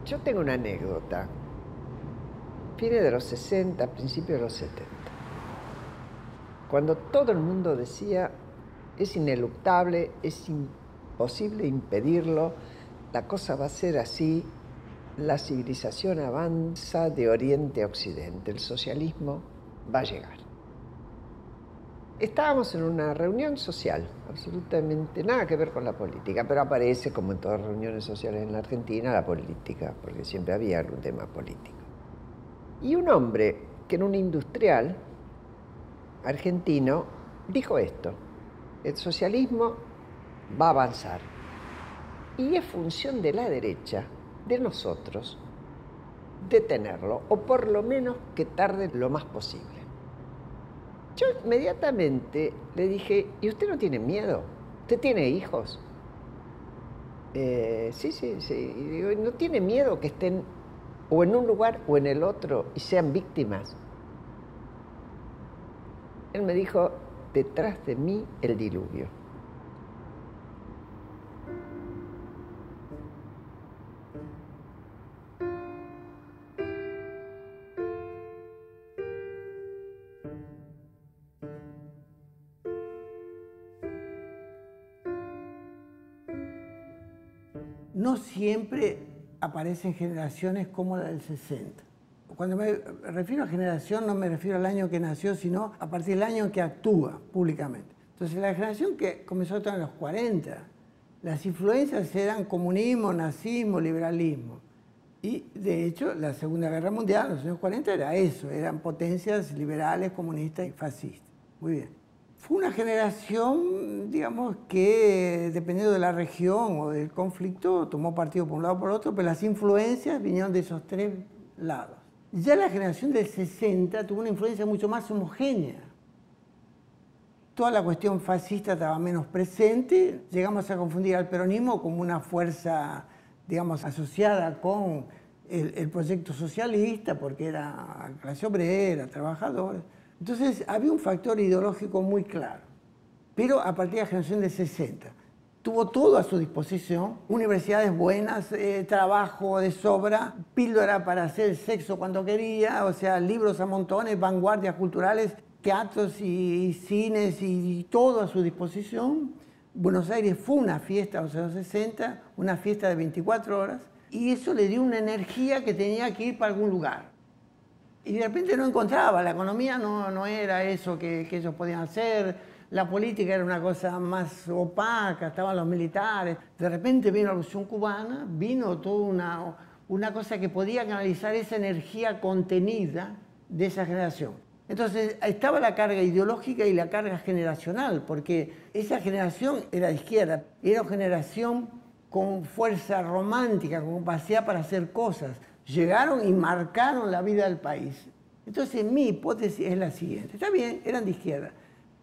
Yo tengo una anécdota. Fines de los 60, principios de los 70. Cuando todo el mundo decía, es ineluctable, es imposible impedirlo, la cosa va a ser así, la civilización avanza de oriente a occidente, el socialismo va a llegar. Estábamos en una reunión social, absolutamente nada que ver con la política, pero aparece, como en todas las reuniones sociales en la Argentina, la política, porque siempre había algún tema político. Y un hombre, que era un industrial argentino, dijo esto: el socialismo va a avanzar y es función de la derecha, de nosotros, detenerlo, o por lo menos que tarde lo más posible. Yo inmediatamente le dije, ¿y usted no tiene miedo? ¿Usted tiene hijos? Sí, sí, sí. Y digo, ¿no tiene miedo que estén o en un lugar o en el otro y sean víctimas? Él me dijo, detrás de mí el diluvio. No siempre aparecen generaciones como la del 60. Cuando me refiero a generación no me refiero al año que nació, sino a partir del año en que actúa públicamente. Entonces la generación que comenzó en los 40, las influencias eran comunismo, nazismo, liberalismo. Y de hecho la Segunda Guerra Mundial en los años 40 era eso, eran potencias liberales, comunistas y fascistas. Muy bien. Fue una generación, digamos, que dependiendo de la región o del conflicto, tomó partido por un lado o por otro, pero las influencias vinieron de esos tres lados. Ya la generación del 60 tuvo una influencia mucho más homogénea. Toda la cuestión fascista estaba menos presente, llegamos a confundir al peronismo como una fuerza, digamos, asociada con el proyecto socialista, porque era clase obrera, trabajadores. Entonces había un factor ideológico muy claro, pero a partir de la generación del 60 tuvo todo a su disposición, universidades buenas, trabajo de sobra, píldora para hacer sexo cuando quería, o sea, libros a montones, vanguardias culturales, teatros y cines y todo a su disposición. Buenos Aires fue una fiesta en los años 60, una fiesta de 24 horas, y eso le dio una energía que tenía que ir para algún lugar. Y de repente no encontraba, la economía no era eso que ellos podían hacer, la política era una cosa más opaca, estaban los militares. De repente vino la Revolución Cubana, vino toda una cosa que podía canalizar esa energía contenida de esa generación. Entonces estaba la carga ideológica y la carga generacional, porque esa generación era de izquierda, era una generación con fuerza romántica, con capacidad para hacer cosas. Llegaron y marcaron la vida del país. Entonces mi hipótesis es la siguiente. Está bien, eran de izquierda,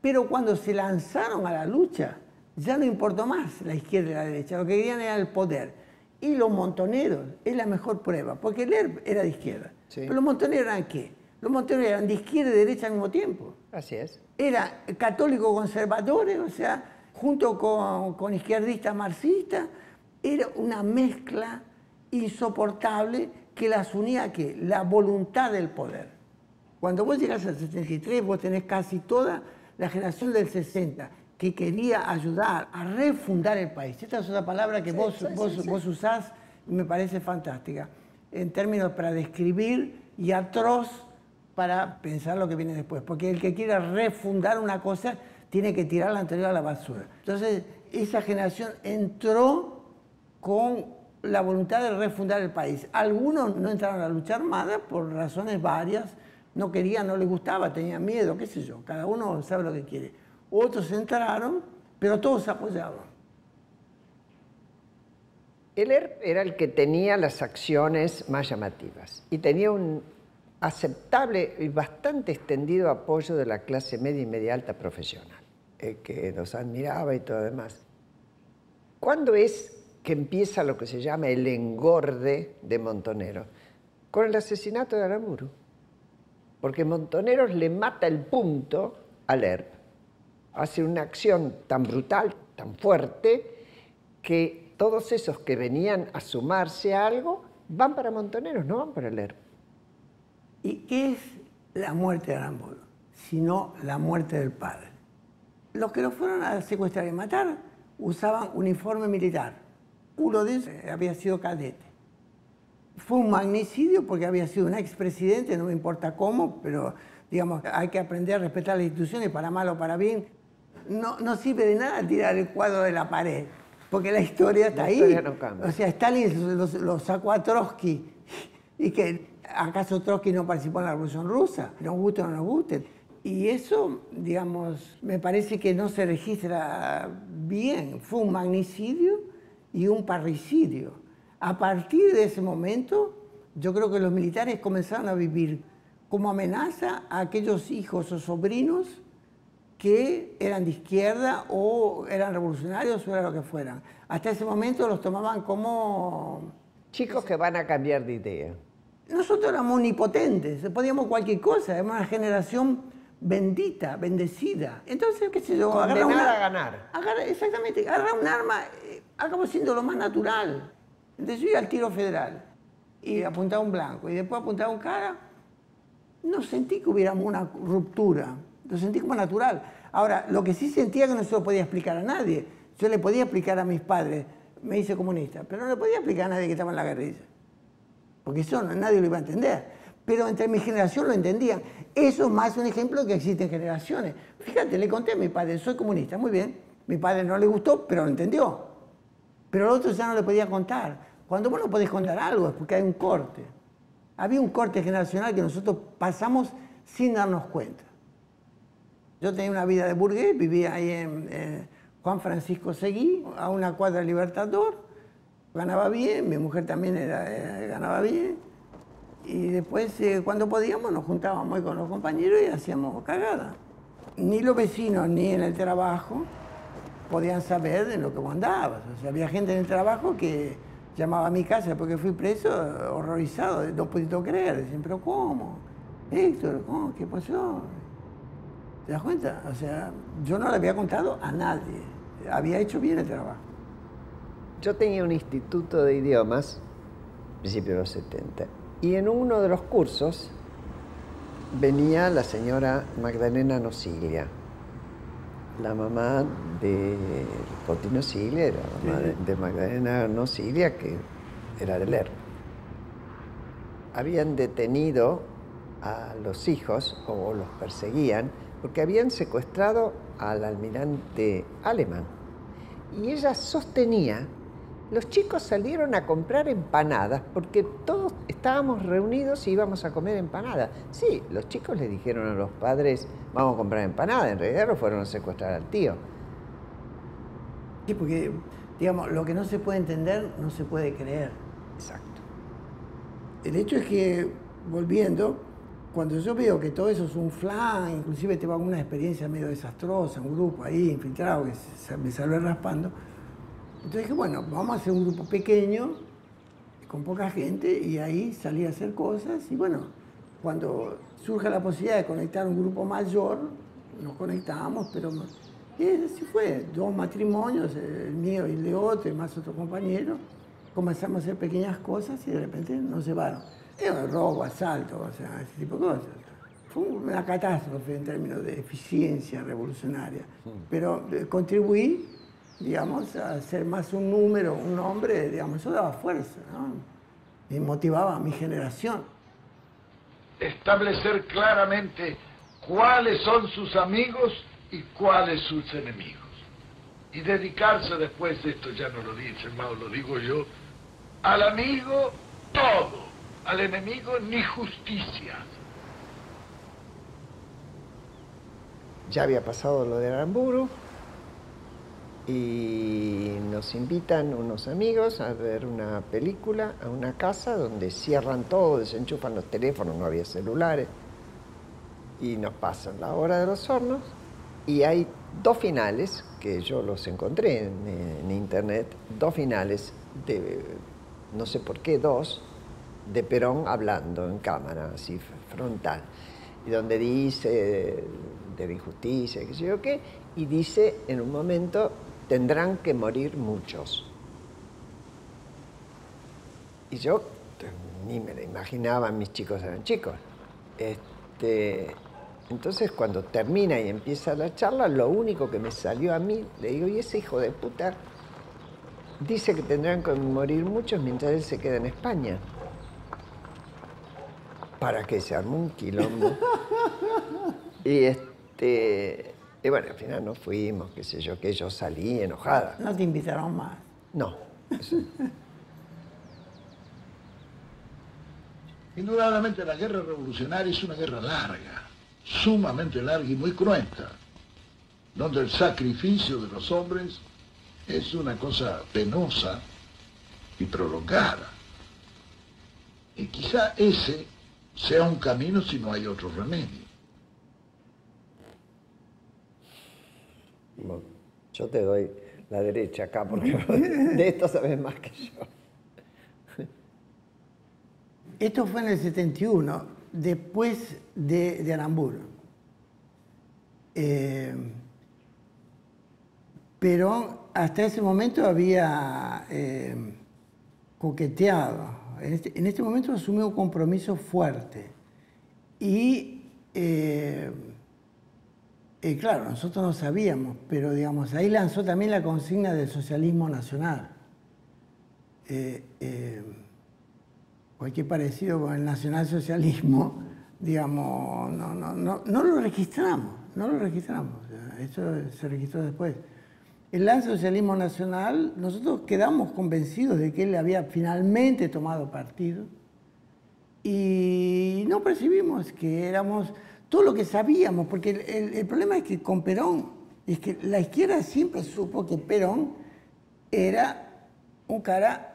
pero cuando se lanzaron a la lucha, ya no importó más la izquierda y la derecha, lo que querían era el poder. Y los montoneros es la mejor prueba, porque el ERP era de izquierda. Sí. Pero los montoneros eran ¿qué? Los montoneros eran de izquierda y derecha al mismo tiempo. Así es. Eran católicos conservadores, o sea, junto con izquierdistas marxistas, era una mezcla insoportable que las unía ¿qué? La voluntad del poder. Cuando vos llegás al 73, vos tenés casi toda la generación del 60 que quería ayudar a refundar el país. Esta es otra palabra que vos usás y me parece fantástica, en términos para describir y atroz para pensar lo que viene después. Porque el que quiera refundar una cosa tiene que tirar la anterior a la basura. Entonces, esa generación entró con la voluntad de refundar el país. Algunos no entraron a la lucha armada por razones varias, no querían, no les gustaba, tenían miedo, qué sé yo, cada uno sabe lo que quiere. Otros entraron, pero todos apoyaban. El ERP era el que tenía las acciones más llamativas y tenía un aceptable y bastante extendido apoyo de la clase media y media alta profesional, que los admiraba y todo lo demás. ¿Cuándo es que empieza lo que se llama el engorde de Montoneros? Con el asesinato de Aramburu. Porque Montoneros le mata el punto al ERP. Hace una acción tan brutal, tan fuerte, que todos esos que venían a sumarse a algo van para Montoneros, no van para Lerma. ¿Y qué es la muerte de Aramburu? Sino la muerte del padre. Los que lo fueron a secuestrar y matar usaban uniforme militar. Uno de ellos había sido cadete. Fue un magnicidio porque había sido un expresidente, no me importa cómo, pero digamos, hay que aprender a respetar las instituciones, para mal o para bien. No sirve de nada tirar el cuadro de la pared, porque la historia está ahí. No cambia. O sea, Stalin lo sacó a Trotsky. ¿Y que acaso Trotsky no participó en la Revolución Rusa? Nos guste o no nos guste. Y eso, digamos, me parece que no se registra bien. Fue un magnicidio y un parricidio. A partir de ese momento, yo creo que los militares comenzaron a vivir como amenaza a aquellos hijos o sobrinos que eran de izquierda o eran revolucionarios o era lo que fueran. Hasta ese momento los tomaban como... Chicos que van a cambiar de idea. Nosotros éramos omnipotentes, podíamos cualquier cosa, éramos una generación bendita, bendecida. Entonces, qué sé yo, Condenada a ganar. Exactamente, agarrar un arma acabó siendo lo más natural. Entonces yo iba al tiro federal y apuntaba un blanco y después apuntaba un cara. No sentí que hubiéramos una ruptura, lo sentí como natural. Ahora, lo que sí sentía que no se lo podía explicar a nadie. Yo le podía explicar a mis padres, me hice comunista, pero no le podía explicar a nadie que estaba en la guerrilla. Porque eso nadie lo iba a entender. Pero entre mi generación lo entendían. Eso es más un ejemplo de que existen generaciones. Fíjate, le conté a mi padre, soy comunista, muy bien. Mi padre no le gustó, pero lo entendió. Pero al otro ya no le podía contar. Cuando vos no podés contar algo es porque hay un corte. Había un corte generacional que nosotros pasamos sin darnos cuenta. Yo tenía una vida de burgués, vivía ahí en Juan Francisco Seguí, a una cuadra de Libertador, ganaba bien, mi mujer también ganaba bien. Y después, cuando podíamos, nos juntábamos ahí con los compañeros y hacíamos cagada. Ni los vecinos ni en el trabajo podían saber de lo que vos andabas. O sea, había gente en el trabajo que llamaba a mi casa porque fui preso, horrorizado, no puedo creer. Decían, pero ¿cómo? Héctor, ¿cómo? ¿Qué pasó? ¿Te das cuenta? O sea, yo no le había contado a nadie. Había hecho bien el trabajo. Yo tenía un instituto de idiomas, principios de los 70, y en uno de los cursos venía la señora Magdalena Nosiglia, la mamá de Coti Nosiglia, era la mamá de Magdalena Nosiglia, que era de Lerma. Habían detenido a los hijos, o los perseguían, porque habían secuestrado al almirante alemán. Y ella sostenía, los chicos salieron a comprar empanadas, porque todos estábamos reunidos y íbamos a comer empanadas. Sí, los chicos le dijeron a los padres, vamos a comprar empanadas, en realidad lo fueron a secuestrar al tío. Sí, porque, digamos, lo que no se puede entender, no se puede creer. Exacto. El hecho es que, volviendo, cuando yo veo que todo eso es un flan, inclusive tengo alguna experiencia medio desastrosa, un grupo ahí infiltrado que me salvé raspando, entonces dije, bueno, vamos a hacer un grupo pequeño, con poca gente, y ahí salí a hacer cosas, y bueno, cuando surge la posibilidad de conectar un grupo mayor, nos conectamos, pero y así fue, 2 matrimonios, el mío y el de otro, y más otro compañero, comenzamos a hacer pequeñas cosas y de repente nos llevaron. Robo, asalto, o sea, ese tipo de cosas. Fue una catástrofe en términos de eficiencia revolucionaria, pero contribuí, digamos, a ser más un número, un nombre, digamos, eso daba fuerza, ¿no? Y motivaba a mi generación. Establecer claramente cuáles son sus amigos y cuáles sus enemigos. Y dedicarse después, esto ya no lo dice Mao, lo digo yo, al amigo todo, al enemigo ni justicia. Ya había pasado lo de Aramburu y nos invitan unos amigos a ver una película a una casa donde cierran todo, desenchufan los teléfonos, no había celulares, y nos pasan la hora de los hornos y hay 2 finales, que yo los encontré en internet, 2 finales de, no sé por qué, 2, de Perón hablando en cámara, así frontal, y donde dice de la injusticia, qué sé yo qué, y dice en un momento, tendrán que morir muchos. Y yo ni me lo imaginaba, mis chicos eran chicos. Entonces, cuando termina y empieza la charla, lo único que me salió a mí, le digo, y ese hijo de puta dice que tendrán que morir muchos mientras él se queda en España. ¿Para qué? Se armó un quilombo. Y bueno, al final nos fuimos, qué sé yo, que yo salí enojada. No te invitaron más. No. Eso. Indudablemente la guerra revolucionaria es una guerra larga, sumamente larga y muy cruenta, donde el sacrificio de los hombres es una cosa penosa y prolongada. Y quizá ese sea un camino si no hay otro remedio. Bueno, yo te doy la derecha acá porque de esto sabes más que yo. Esto fue en el 71, después de Aramburu. Pero hasta ese momento había coqueteado. En este momento asumió un compromiso fuerte. Y claro, nosotros no sabíamos, pero digamos, ahí lanzó también la consigna del socialismo nacional. Cualquier parecido con el nacionalsocialismo, digamos, no lo registramos, eso se registró después. El socialismo nacional, nosotros quedamos convencidos de que él había finalmente tomado partido y no percibimos que éramos todo lo que sabíamos, porque el problema es que con Perón, es que la izquierda siempre supo que Perón era un cara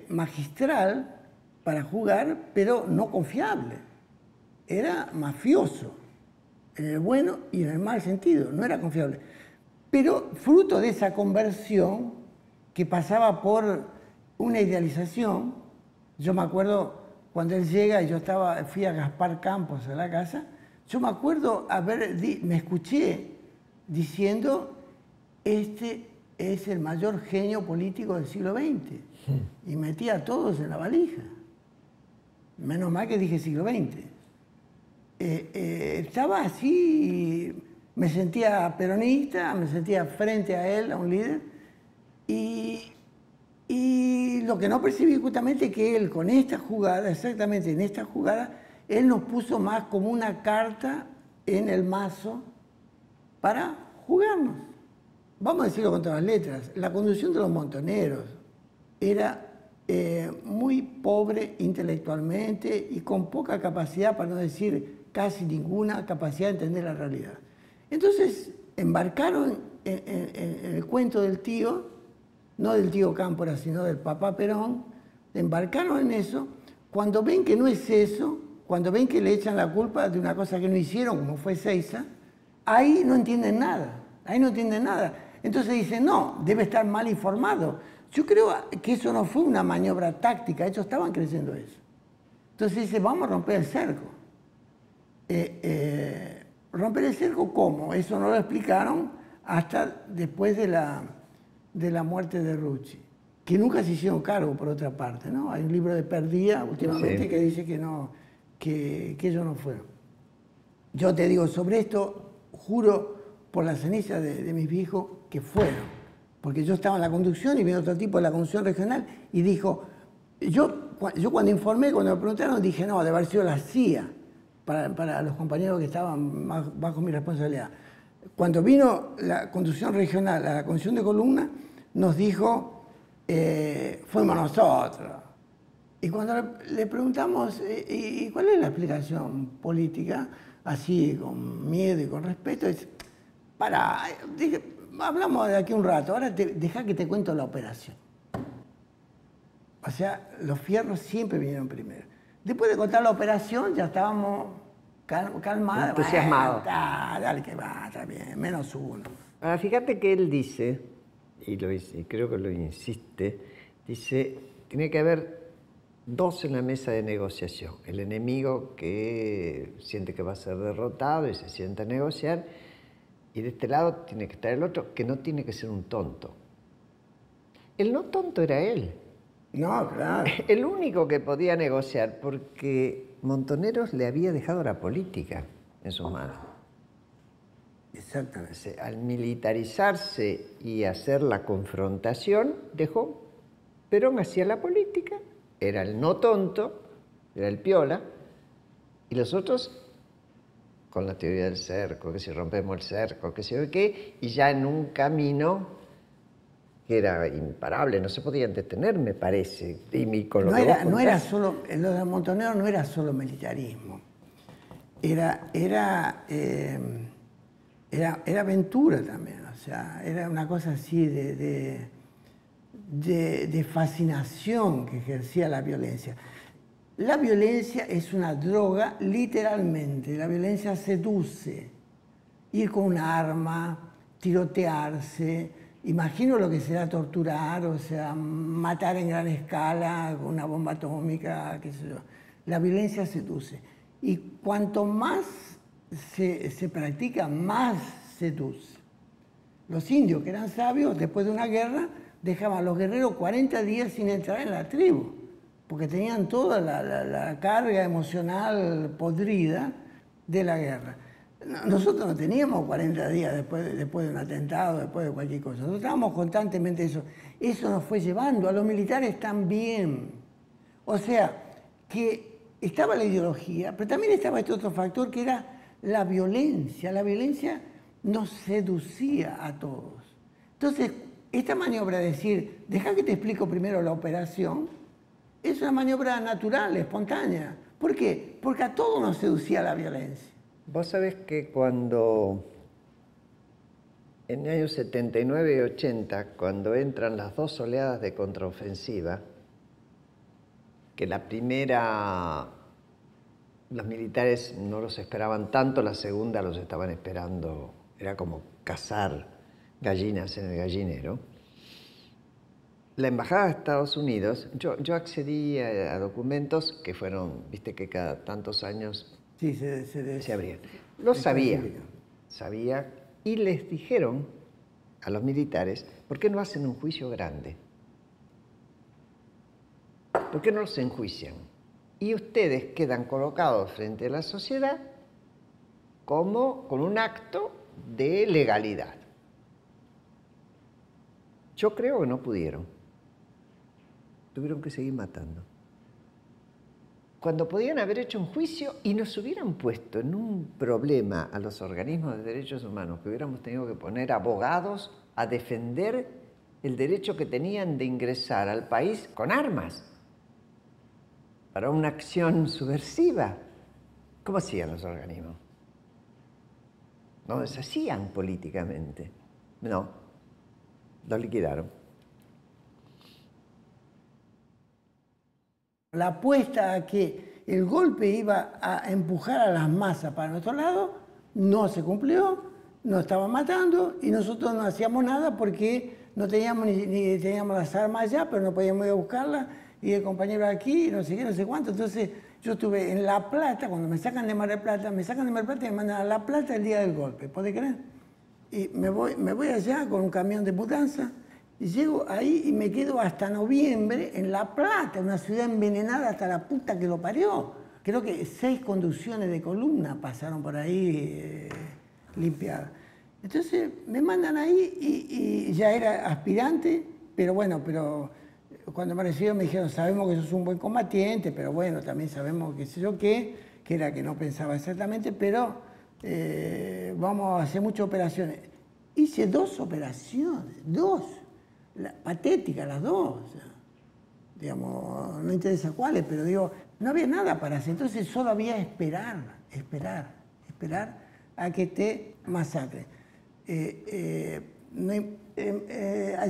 magistral para jugar, pero no confiable. Era mafioso, en el bueno y en el mal sentido, no era confiable. Pero fruto de esa conversión que pasaba por una idealización, yo me acuerdo cuando él llega y fui a Gaspar Campos a la casa, yo me acuerdo me escuché diciendo, este es el mayor genio político del siglo XX. Y metía a todos en la valija. Menos mal que dije siglo XX. Estaba así, me sentía peronista, me sentía frente a él, a un líder, y lo que no percibí justamente que él con esta jugada, exactamente en esta jugada, él nos puso más como una carta en el mazo para jugarnos. Vamos a decirlo con todas las letras, la conducción de los montoneros era muy pobre intelectualmente y con poca capacidad, para no decir casi ninguna capacidad de entender la realidad. Entonces embarcaron en el cuento del tío, no del tío Cámpora, sino del papá Perón, embarcaron en eso. Cuando ven que no es eso, cuando ven que le echan la culpa de una cosa que no hicieron, como fue Seiza, ahí no entienden nada, Entonces dicen, no, debe estar mal informado. Yo creo que eso no fue una maniobra táctica, ellos estaban creyendo eso. Entonces dice, vamos a romper el cerco. ¿Romper el cerco cómo? Eso no lo explicaron hasta después de la muerte de Rucci, que nunca se hicieron cargo, por otra parte, ¿no? Hay un libro de Perdía últimamente sí, que dice que no, que ellos no fueron. Yo te digo, sobre esto, juro por la ceniza de mis viejos que fueron. Porque yo estaba en la conducción y vino otro tipo de la conducción regional y dijo, yo cuando informé, cuando me preguntaron, dije, no, debe haber sido la CIA para los compañeros que estaban bajo mi responsabilidad. Cuando vino la conducción regional a la conducción de columna, nos dijo, fuimos nosotros. Y cuando le preguntamos, ¿y cuál es la explicación política? Así, con miedo y con respeto, es, dije, hablamos de aquí un rato, ahora deja que te cuento la operación. O sea, los fierros siempre vinieron primero. Después de contar la operación, ya estábamos calmados. Entusiasmados. Dale que va, está bien, -1. Ahora, fíjate que él dice, y creo que lo insiste, dice, tiene que haber dos en la mesa de negociación. El enemigo que siente que va a ser derrotado y se sienta a negociar, y de este lado tiene que estar el otro, que no tiene que ser un tonto. El no tonto era él. No, claro. El único que podía negociar, porque Montoneros le había dejado la política en sus manos. Exactamente. Al militarizarse y hacer la confrontación, dejó. Perón hacía la política, era el no tonto, era el piola, y los otros con la teoría del cerco, que si rompemos el cerco, que si qué, y ya en un camino que era imparable, no se podían detener, me parece. Y con lo no era solo, lo de Montoneros no era solo militarismo, era aventura también, o sea, era una cosa así de fascinación que ejercía la violencia. La violencia es una droga, literalmente. La violencia seduce. Ir con un arma, tirotearse. Imagino lo que será torturar, o sea, matar en gran escala con una bomba atómica, qué sé yo. La violencia seduce. Y cuanto más se practica, más seduce. Los indios, que eran sabios, después de una guerra, dejaban a los guerreros 40 días sin entrar en la tribu, porque tenían toda la carga emocional podrida de la guerra. Nosotros no teníamos 40 días después de un atentado, después de cualquier cosa. Nosotros estábamos constantemente eso. Eso nos fue llevando a los militares también. O sea, que estaba la ideología, pero también estaba este otro factor que era la violencia. La violencia nos seducía a todos. Entonces, esta maniobra de decir, deja que te explico primero la operación, es una maniobra natural, espontánea. ¿Por qué? Porque a todos nos seducía la violencia. Vos sabés que cuando, en el año 79 y 80, cuando entran las dos oleadas de contraofensiva, que la primera, los militares no los esperaban tanto, la segunda los estaban esperando, era como cazar gallinas en el gallinero. La Embajada de Estados Unidos, yo accedí a documentos que fueron, viste que cada tantos años sí, se abrían. Lo sabía, y les dijeron a los militares, ¿por qué no hacen un juicio grande? ¿Por qué no los enjuician? Y ustedes quedan colocados frente a la sociedad como con un acto de legalidad. Yo creo que no pudieron. Tuvieron que seguir matando. Cuando podían haber hecho un juicio y nos hubieran puesto en un problema a los organismos de derechos humanos, que hubiéramos tenido que poner abogados a defender el derecho que tenían de ingresar al país con armas para una acción subversiva. ¿Cómo hacían los organismos? No deshacían políticamente. No, los liquidaron. La apuesta a que el golpe iba a empujar a las masas para nuestro lado no se cumplió, nos estaban matando y nosotros no hacíamos nada porque no teníamos ni teníamos las armas allá, pero no podíamos ir a buscarlas, y el compañero aquí, no sé qué, no sé cuánto. Entonces yo estuve en La Plata, cuando me sacan de Mar del Plata, y me mandan a La Plata el día del golpe, ¿podés creer? Y me voy allá con un camión de mudanza. Y llego ahí y me quedo hasta noviembre en La Plata, una ciudad envenenada hasta la puta que lo parió. Creo que 6 conducciones de columna pasaron por ahí limpiadas. Entonces me mandan ahí y ya era aspirante, pero bueno, cuando me recibieron me dijeron, sabemos que sos un buen combatiente, pero bueno, también sabemos que sé yo qué, que era que no pensaba exactamente, pero vamos a hacer muchas operaciones. Hice 2 operaciones, 2. Patéticas las 2, o sea, digamos, no interesa cuáles, pero digo, no había nada para hacer, entonces solo había esperar a que te masacren. Llega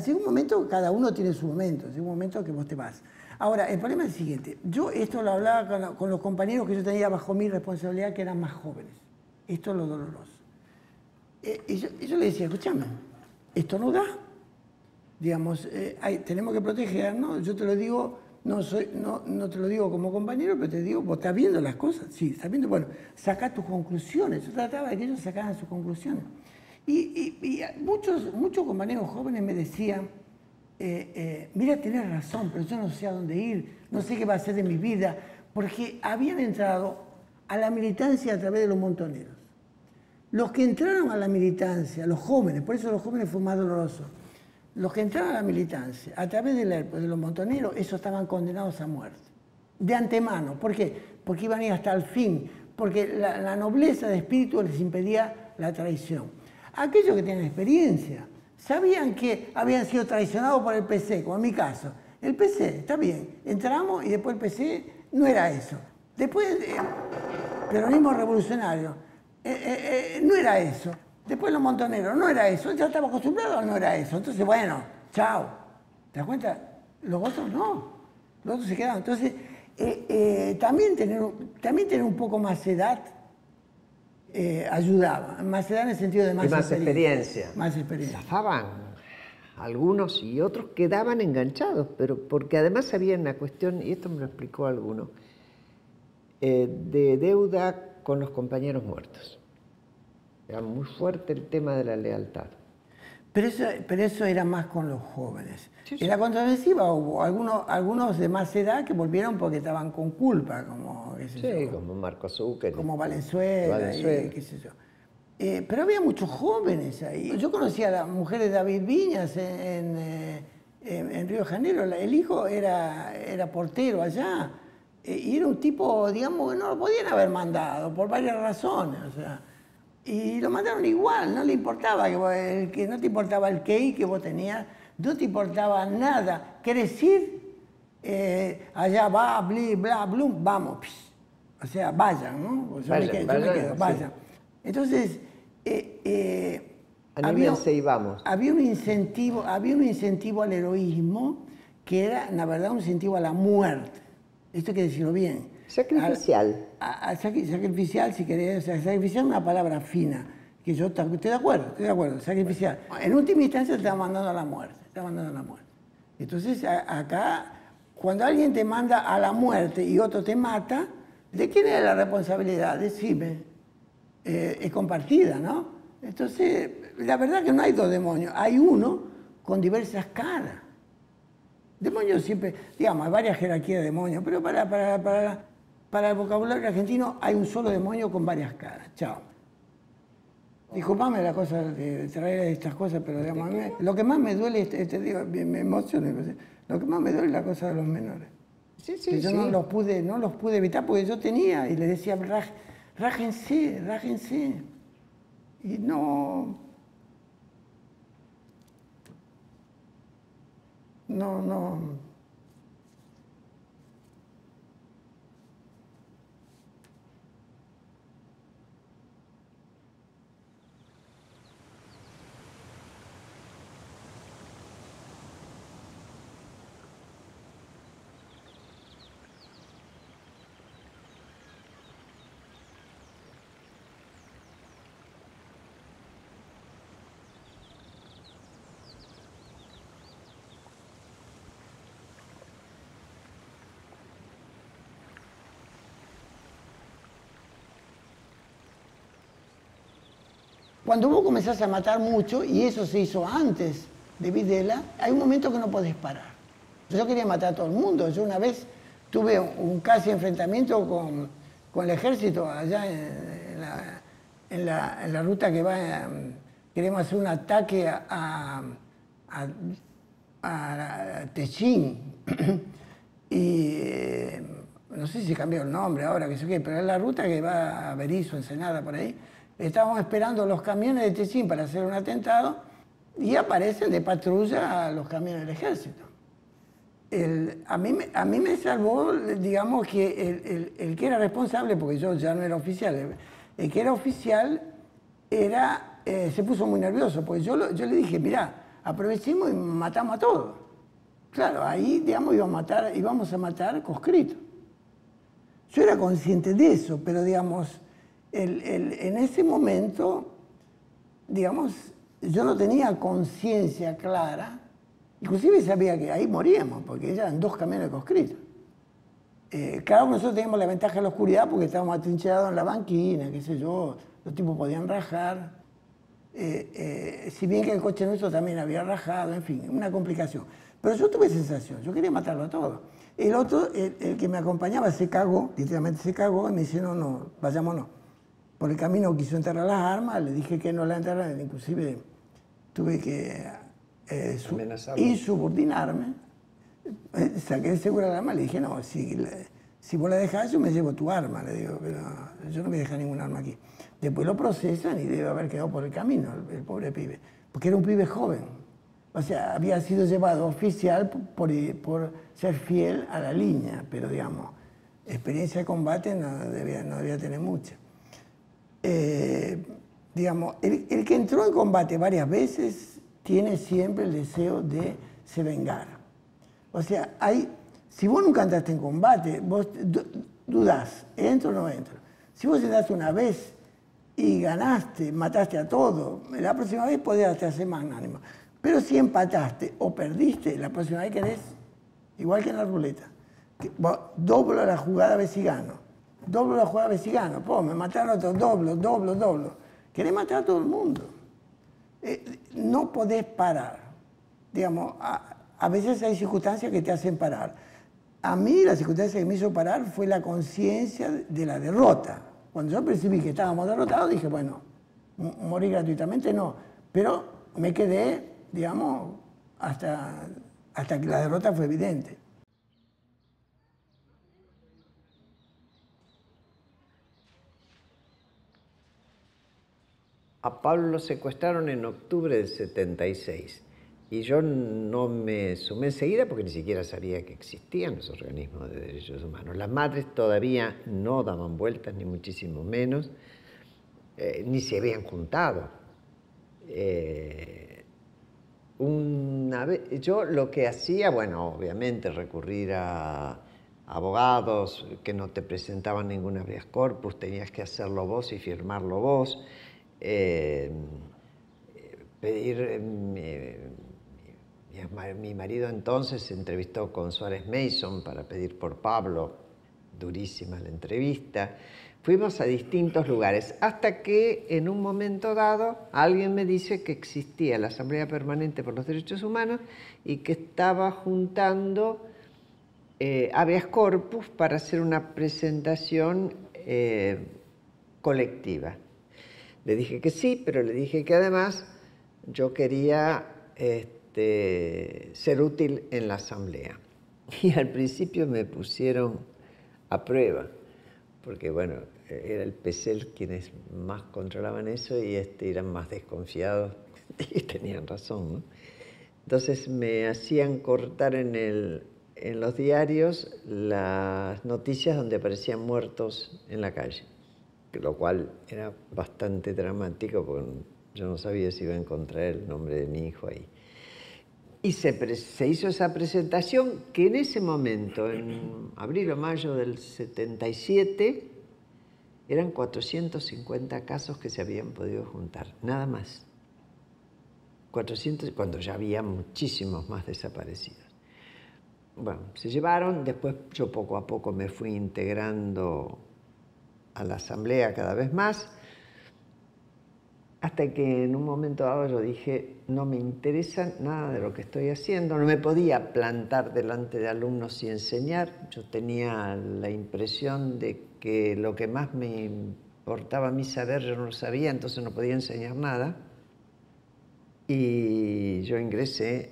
un momento, cada uno tiene su momento, llega un momento que vos te vas. Ahora, el problema es el siguiente, yo esto lo hablaba con los compañeros que yo tenía bajo mi responsabilidad, que eran más jóvenes, esto es lo doloroso. Y yo le decía, escúchame, esto no da. Digamos, tenemos que protegernos, yo te lo digo, no te lo digo como compañero, pero te digo, vos estás viendo las cosas, sí, estás viendo, bueno, saca tus conclusiones. Yo trataba de que ellos sacaran sus conclusiones. Y muchos compañeros jóvenes me decían, mira, tenés razón, pero yo no sé a dónde ir, no sé qué va a hacer de mi vida, porque habían entrado a la militancia a través de los montoneros. Los que entraron a la militancia, los jóvenes, por eso los jóvenes fue más doloroso, los que entraron a la militancia a través de los montoneros, esos estaban condenados a muerte. De antemano. ¿Por qué? Porque iban a ir hasta el fin, porque la nobleza de espíritu les impedía la traición. Aquellos que tienen experiencia sabían que habían sido traicionados por el PC, como en mi caso. El PC, está bien, entramos y después el PC no era eso. Después, peronismo revolucionario, no era eso. Después los montoneros, no era eso. Ya estaba acostumbrado, no era eso. Entonces, bueno, chao. ¿Te das cuenta? Los otros no. Los otros se quedaron. Entonces, también tener un poco más de edad ayudaba. Más edad en el sentido de más experiencia. Más experiencia. Zafaban algunos y otros quedaban enganchados, pero porque además había una cuestión, y esto me lo explicó alguno, de deuda con los compañeros muertos. Era muy fuerte el tema de la lealtad. Pero eso era más con los jóvenes. Sí, sí. En la contraofensiva hubo algunos de más edad que volvieron porque estaban con culpa, como, qué sé yo, como Marco Zucker. como Valenzuela. Qué sé yo. Pero había muchos jóvenes ahí. Yo conocía a la mujer de David Viñas en Río de Janeiro. El hijo era portero allá. Y era un tipo, digamos, que no lo podían haber mandado por varias razones. O sea, y lo mandaron igual, no le importaba, que no te importaba el QI que vos tenías, no te importaba nada. ¿Querés ir? Allá va, bli, bla, blum, vamos. Psh. O sea, vayan, ¿no? Yo me quedo, vayan. Sí. Entonces, anímense y vamos. Había un incentivo al heroísmo que era, la verdad, un incentivo a la muerte. Esto hay que decirlo bien. Sacrificial. Sacrificial, si querés. O sea, sacrificial es una palabra fina, que yo estoy de acuerdo, sacrificial. En última instancia te está mandando a la muerte, Entonces, acá, cuando alguien te manda a la muerte y otro te mata, ¿de quién es la responsabilidad? Decime. Es compartida, ¿no? Entonces, la verdad que no hay dos demonios, hay uno con diversas caras. Demonios siempre, digamos, hay varias jerarquías de demonios, pero para el vocabulario argentino hay un solo demonio con varias caras. Chao. Disculpame la cosa de traer estas cosas, pero digamos, lo que más me duele, te digo, me emociona, lo que más me duele es la cosa de los menores. Sí, que yo no los pude evitar porque yo tenía y les decía, rájense. Y no. Cuando vos comenzás a matar mucho, y eso se hizo antes de Videla, hay un momento que no podés parar. Yo quería matar a todo el mundo. Yo una vez tuve un casi enfrentamiento con el ejército allá en la ruta que va, queremos hacer un ataque a Techín. Y no sé si cambió el nombre ahora, que sé qué, pero es la ruta que va a Berisso, Ensenada, por ahí. Estábamos esperando los camiones de Techín para hacer un atentado y aparecen de patrulla los camiones del ejército. A mí me salvó, digamos, que el que era responsable, porque yo ya no era oficial, el que era oficial se puso muy nervioso, porque yo le dije, mirá, aprovechemos y matamos a todos. Claro, ahí, digamos, íbamos a matar conscriptos. Yo era consciente de eso, pero, digamos, en ese momento, digamos, yo no tenía conciencia clara, inclusive sabía que ahí moríamos, porque eran 2 camiones conscriptos. Claro, nosotros teníamos la ventaja de la oscuridad porque estábamos atrincherados en la banquina, qué sé yo, los tipos podían rajar. Si bien que el coche nuestro también había rajado, en fin, una complicación. Pero yo tuve sensación, yo quería matarlo a todos. El otro, el que me acompañaba, se cagó, literalmente se cagó, y me dice, no, vayámonos. Por el camino quiso enterrar las armas, le dije que no la enterraran, inclusive tuve que insubordinarme. Saqué el seguro del arma, le dije, no, si vos la dejás, yo me llevo tu arma, le digo, pero yo no voy a dejar ningún arma aquí. Después lo procesan y debe haber quedado por el camino el pobre pibe, porque era un pibe joven. O sea, había sido llevado oficial por ser fiel a la línea, pero digamos, experiencia de combate no debía tener mucha. Digamos, el que entró en combate varias veces tiene siempre el deseo de se vengar. O sea, si vos nunca entraste en combate, vos dudás, ¿entro o no entro? Si vos entraste una vez y ganaste, mataste a todo, la próxima vez podés hacer magnánimo. Pero si empataste o perdiste, la próxima vez querés, igual que en la ruleta, doblo la jugada a ver si gano. Doblo la jugada a ver si gano. Me mataron otros, doblo. Querés matar a todo el mundo. No podés parar. Digamos, a veces hay circunstancias que te hacen parar. A mí la circunstancia que me hizo parar fue la conciencia de la derrota. Cuando yo percibí que estábamos derrotados, dije, bueno, morir gratuitamente no. Pero me quedé, digamos, hasta que la derrota fue evidente. A Pablo lo secuestraron en octubre del 76 y yo no me sumé enseguida porque ni siquiera sabía que existían los organismos de derechos humanos. Las madres todavía no daban vueltas, ni muchísimo menos, ni se habían juntado. Una vez, yo lo que hacía, bueno, obviamente recurrir a abogados que no te presentaban ningún habeas corpus, tenías que hacerlo vos y firmarlo vos. Pedir, mi marido entonces se entrevistó con Suárez Mason para pedir por Pablo, durísima la entrevista. Fuimos a distintos lugares, hasta que en un momento dado alguien me dice que existía la Asamblea Permanente por los Derechos Humanos y que estaba juntando habeas corpus para hacer una presentación colectiva. Le dije que sí, pero le dije que además yo quería ser útil en la asamblea. Y al principio me pusieron a prueba, porque bueno, era el PECEL quienes más controlaban eso y eran más desconfiados y tenían razón, ¿no? Entonces me hacían cortar en los diarios las noticias donde aparecían muertos en la calle, lo cual era bastante dramático porque yo no sabía si iba a encontrar el nombre de mi hijo ahí. Y se hizo esa presentación que en ese momento, en abril o mayo del 77, eran 450 casos que se habían podido juntar, nada más. 400, cuando ya había muchísimos más desaparecidos. Bueno, se llevaron, después yo poco a poco me fui integrando a la asamblea cada vez más, hasta que en un momento dado yo dije, no me interesa nada de lo que estoy haciendo, no me podía plantar delante de alumnos y enseñar. Yo tenía la impresión de que lo que más me importaba a mí saber yo no lo sabía, entonces no podía enseñar nada. Y yo ingresé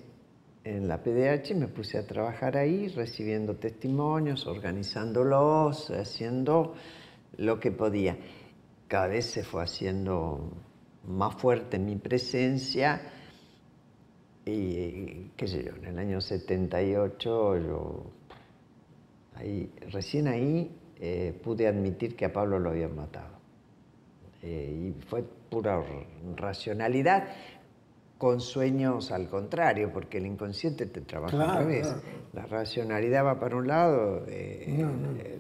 en la PDH y me puse a trabajar ahí, recibiendo testimonios, organizándolos, haciendo lo que podía. Cada vez se fue haciendo más fuerte mi presencia y, qué sé yo, en el año 78, recién ahí pude admitir que a Pablo lo habían matado. Y fue pura racionalidad, con sueños al contrario, porque el inconsciente te trabaja al revés. Claro. La racionalidad va para un lado,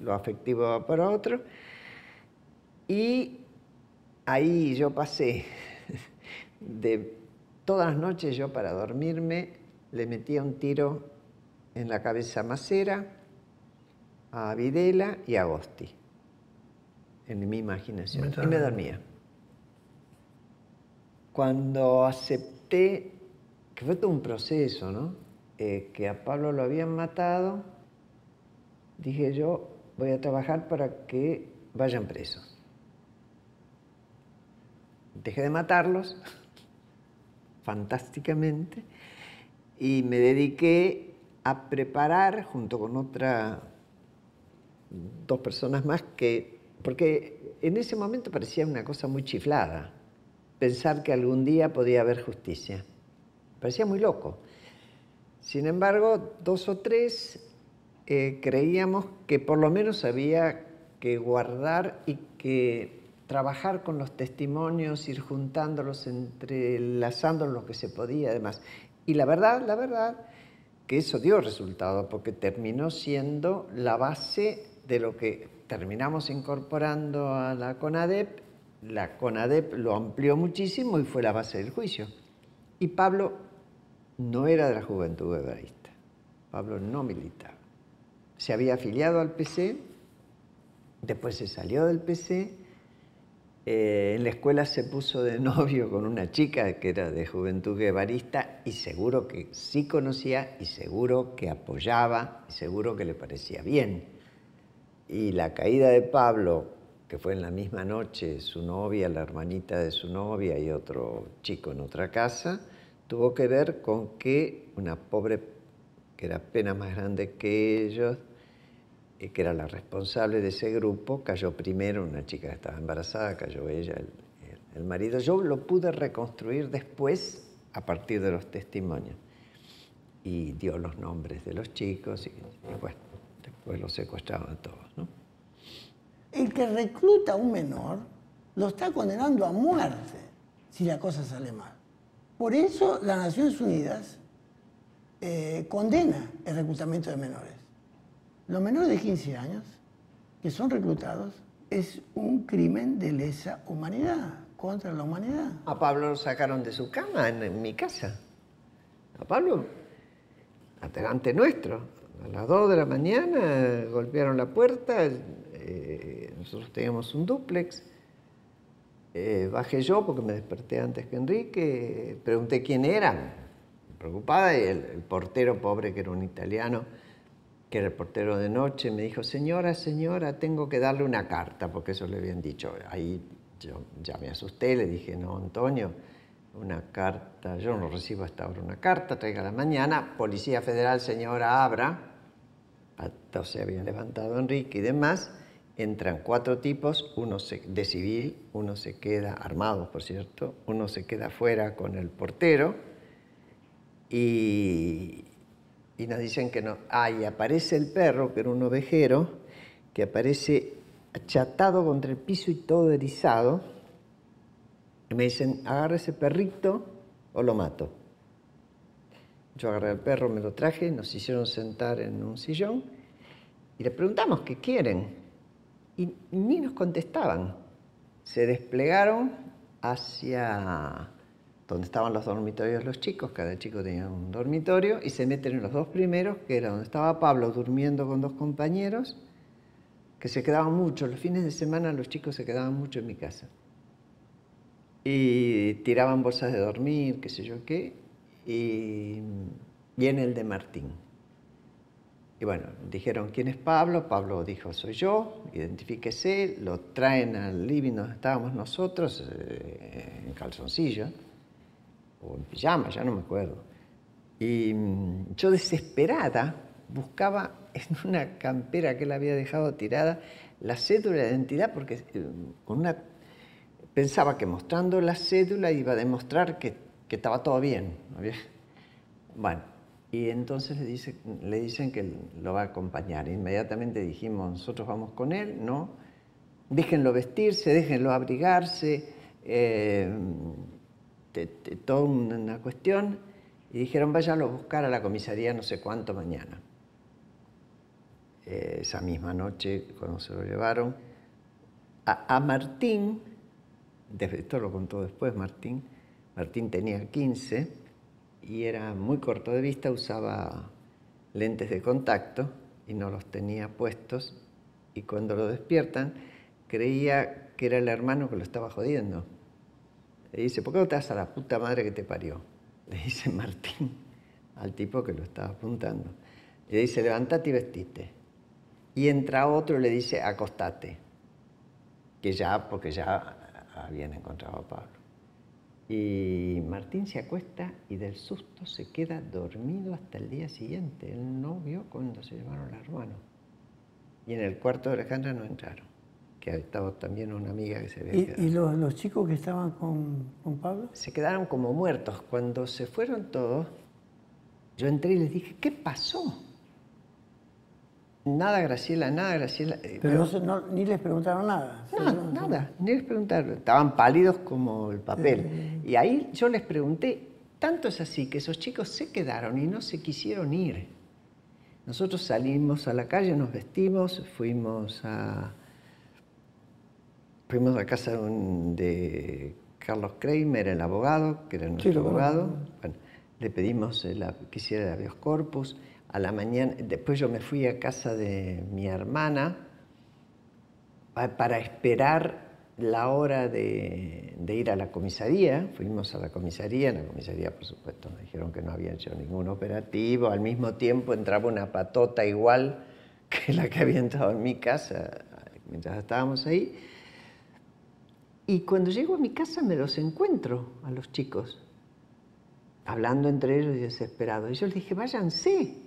lo afectivo va para otro. Y ahí yo pasé de todas las noches, yo para dormirme le metía un tiro en la cabeza a Macera, a Videla y a Agosti, en mi imaginación, y me dormía. Cuando acepté, que fue todo un proceso, ¿no? Que a Pablo lo habían matado, dije yo, voy a trabajar para que vayan presos. Dejé de matarlos, fantásticamente, y me dediqué a preparar, junto con dos personas más, porque en ese momento parecía una cosa muy chiflada, pensar que algún día podía haber justicia. Parecía muy loco. Sin embargo, 2 o 3 creíamos que por lo menos había que guardar y que trabajar con los testimonios, ir juntándolos, entrelazándolos lo que se podía, además. Y la verdad, que eso dio resultado, porque terminó siendo la base de lo que terminamos incorporando a la CONADEP. La CONADEP lo amplió muchísimo y fue la base del juicio. Y Pablo no era de la Juventud Guevarista. Pablo no militaba. Se había afiliado al PC, después se salió del PC, en la escuela se puso de novio con una chica que era de Juventud Guevarista y seguro que sí conocía y seguro que apoyaba y seguro que le parecía bien. Y la caída de Pablo, que fue en la misma noche, su novia, la hermanita de su novia y otro chico en otra casa, tuvo que ver con que una pobre, que era apenas más grande que ellos, que era la responsable de ese grupo, cayó primero, una chica que estaba embarazada, cayó ella, el marido. Yo lo pude reconstruir después a partir de los testimonios. Y dio los nombres de los chicos y bueno, después los secuestraban a todos, ¿no? El que recluta a un menor lo está condenando a muerte si la cosa sale mal. Por eso las Naciones Unidas condena el reclutamiento de menores. Los menores de 15 años que son reclutados es un crimen de lesa humanidad, contra la humanidad. A Pablo lo sacaron de su cama en mi casa. A Pablo, delante nuestro. A las 2 de la mañana golpearon la puerta, nosotros teníamos un dúplex. Bajé yo porque me desperté antes que Enrique, pregunté quién eran, preocupada, y el portero pobre, que era un italiano, que era el portero de noche, me dijo, señora, tengo que darle una carta, porque eso le habían dicho. Ahí yo ya me asusté, le dije, no, Antonio, una carta, yo no recibo hasta ahora una carta, tráigala mañana. Policía Federal, señora, abra. Entonces había levantado Enrique y demás. Entran 4 tipos, uno de civil, uno se queda, armados por cierto, uno se queda afuera con el portero y nos dicen que no. Y aparece el perro, que era un ovejero, que aparece achatado contra el piso y todo erizado. Y me dicen, agarra ese perrito o lo mato. Yo agarré al perro, me lo traje, nos hicieron sentar en un sillón y le preguntamos qué quieren. Y ni nos contestaban. Se desplegaron hacia donde estaban los dormitorios de los chicos, cada chico tenía un dormitorio, y se meten en los 2 primeros, que era donde estaba Pablo durmiendo con 2 compañeros, que se quedaban mucho. Los fines de semana los chicos se quedaban mucho en mi casa. Y tiraban bolsas de dormir, qué sé yo qué, y viene el de Martín. Y bueno, dijeron, ¿quién es Pablo? Pablo dijo, soy yo, identifíquese, lo traen al living donde estábamos nosotros, en calzoncillo, o en pijama, ya no me acuerdo. Y yo desesperada buscaba en una campera que él había dejado tirada la cédula de identidad, porque pensaba que mostrando la cédula iba a demostrar que estaba todo bien. Bueno, y entonces le dicen que lo va a acompañar. Inmediatamente dijimos, nosotros vamos con él, ¿no? Déjenlo vestirse, déjenlo abrigarse, toda una cuestión. Y dijeron, váyanlo a buscar a la comisaría no sé cuánto mañana. Esa misma noche, cuando se lo llevaron, a Martín, esto lo contó después Martín tenía 15 y era muy corto de vista, usaba lentes de contacto y no los tenía puestos, y cuando lo despiertan creía que era el hermano que lo estaba jodiendo. Le dice, ¿por qué no te das a la puta madre que te parió? Le dice Martín al tipo que lo estaba apuntando. Le dice, levantate y vestite. Y entra otro y le dice, acostate. Porque ya habían encontrado a Pablo. Y Martín se acuesta y del susto se queda dormido hasta el día siguiente. Él no vio cuando se llevaron al hermano. Y en el cuarto de Alejandra no entraron, que estaba también una amiga que se había quedado. ¿Y los chicos que estaban con Pablo? Se quedaron como muertos. Cuando se fueron todos, yo entré y les dije, ¿qué pasó? Nada, Graciela, nada, Graciela. Pero ni les preguntaron nada. Nada, ni les preguntaron. Estaban pálidos como el papel. Y ahí yo les pregunté, tanto es así que esos chicos se quedaron y no se quisieron ir. Nosotros salimos a la calle, nos vestimos, fuimos a casa de Carlos Kramer, el abogado, que era nuestro abogado. Bueno, le pedimos que hiciera el habeas corpus. A la mañana, después yo me fui a casa de mi hermana para esperar la hora de ir a la comisaría. Fuimos a la comisaría, en la comisaría por supuesto nos dijeron que no había hecho ningún operativo. Al mismo tiempo entraba una patota igual que la que había entrado en mi casa mientras estábamos ahí. Y cuando llego a mi casa me los encuentro a los chicos, hablando entre ellos y desesperados. Y yo les dije, váyanse,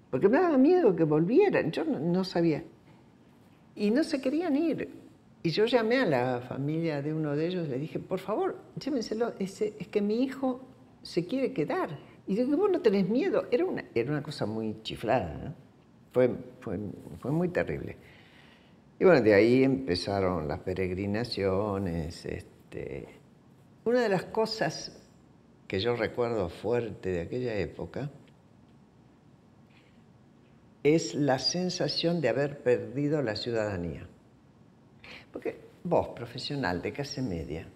porque me daba miedo que volvieran. Yo no sabía. Y no se querían ir. Y yo llamé a la familia de uno de ellos y le dije, por favor, llévenselo, es que mi hijo se quiere quedar. Y yo digo, vos no tenés miedo. Era una cosa muy chiflada, ¿no? Fue muy terrible. Y bueno, de ahí empezaron las peregrinaciones. Una de las cosas que yo recuerdo fuerte de aquella época es la sensación de haber perdido la ciudadanía. Porque vos, profesional de clase media,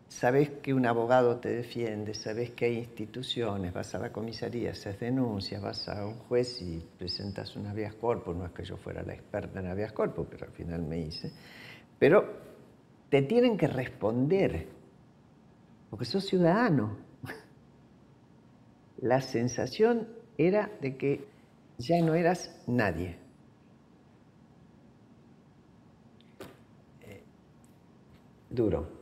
sabés que un abogado te defiende, sabés que hay instituciones, vas a la comisaría, haces denuncias, vas a un juez y presentas un habeas corpus. No es que yo fuera la experta en habeas corpus, pero al final me hice. Pero te tienen que responder, porque sos ciudadano. La sensación era de que ya no eras nadie. Duro.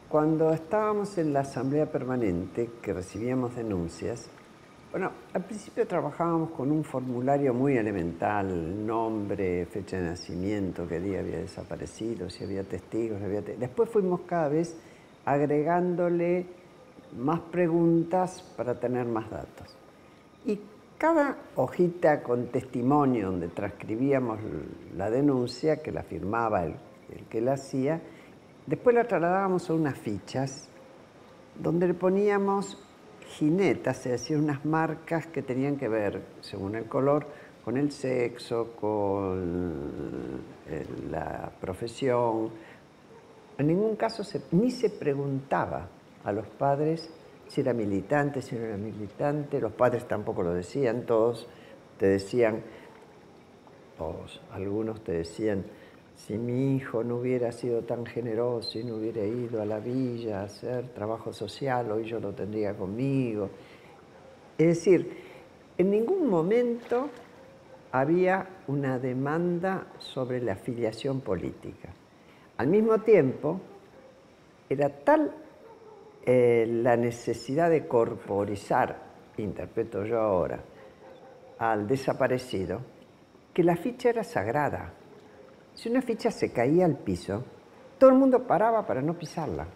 Cuando estábamos en la asamblea permanente, que recibíamos denuncias, bueno, al principio trabajábamos con un formulario muy elemental, nombre, fecha de nacimiento, qué día había desaparecido, si había testigos, Después fuimos cada vez agregándole más preguntas para tener más datos. Y cada hojita con testimonio donde transcribíamos la denuncia, que la firmaba el que la hacía, después la trasladábamos a unas fichas donde le poníamos jinetas, es decir, unas marcas que tenían que ver, según el color, con el sexo, con la profesión. En ningún caso ni se preguntaba a los padres si era militante, si no era militante. Los padres tampoco lo decían, todos te decían, algunos te decían, si mi hijo no hubiera sido tan generoso y no hubiera ido a la villa a hacer trabajo social, hoy yo lo tendría conmigo. Es decir, en ningún momento había una demanda sobre la afiliación política. Al mismo tiempo, era tal la necesidad de corporizar, interpreto yo ahora, al desaparecido, que la ficha era sagrada. Si una ficha se caía al piso, todo el mundo paraba para no pisarla.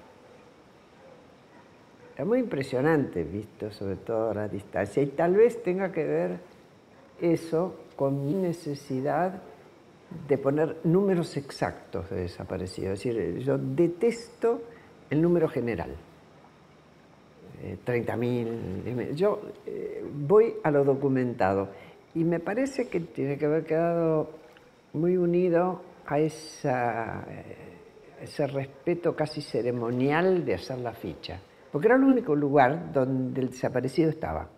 Era muy impresionante, visto sobre todo a la distancia. Y tal vez tenga que ver eso con mi necesidad de poner números exactos de desaparecidos. Es decir, yo detesto el número general. 30.000. Yo voy a lo documentado. Y me parece que tiene que haber quedado muy unido a ese respeto casi ceremonial de hacer la ficha. Porque era el único lugar donde el desaparecido estaba,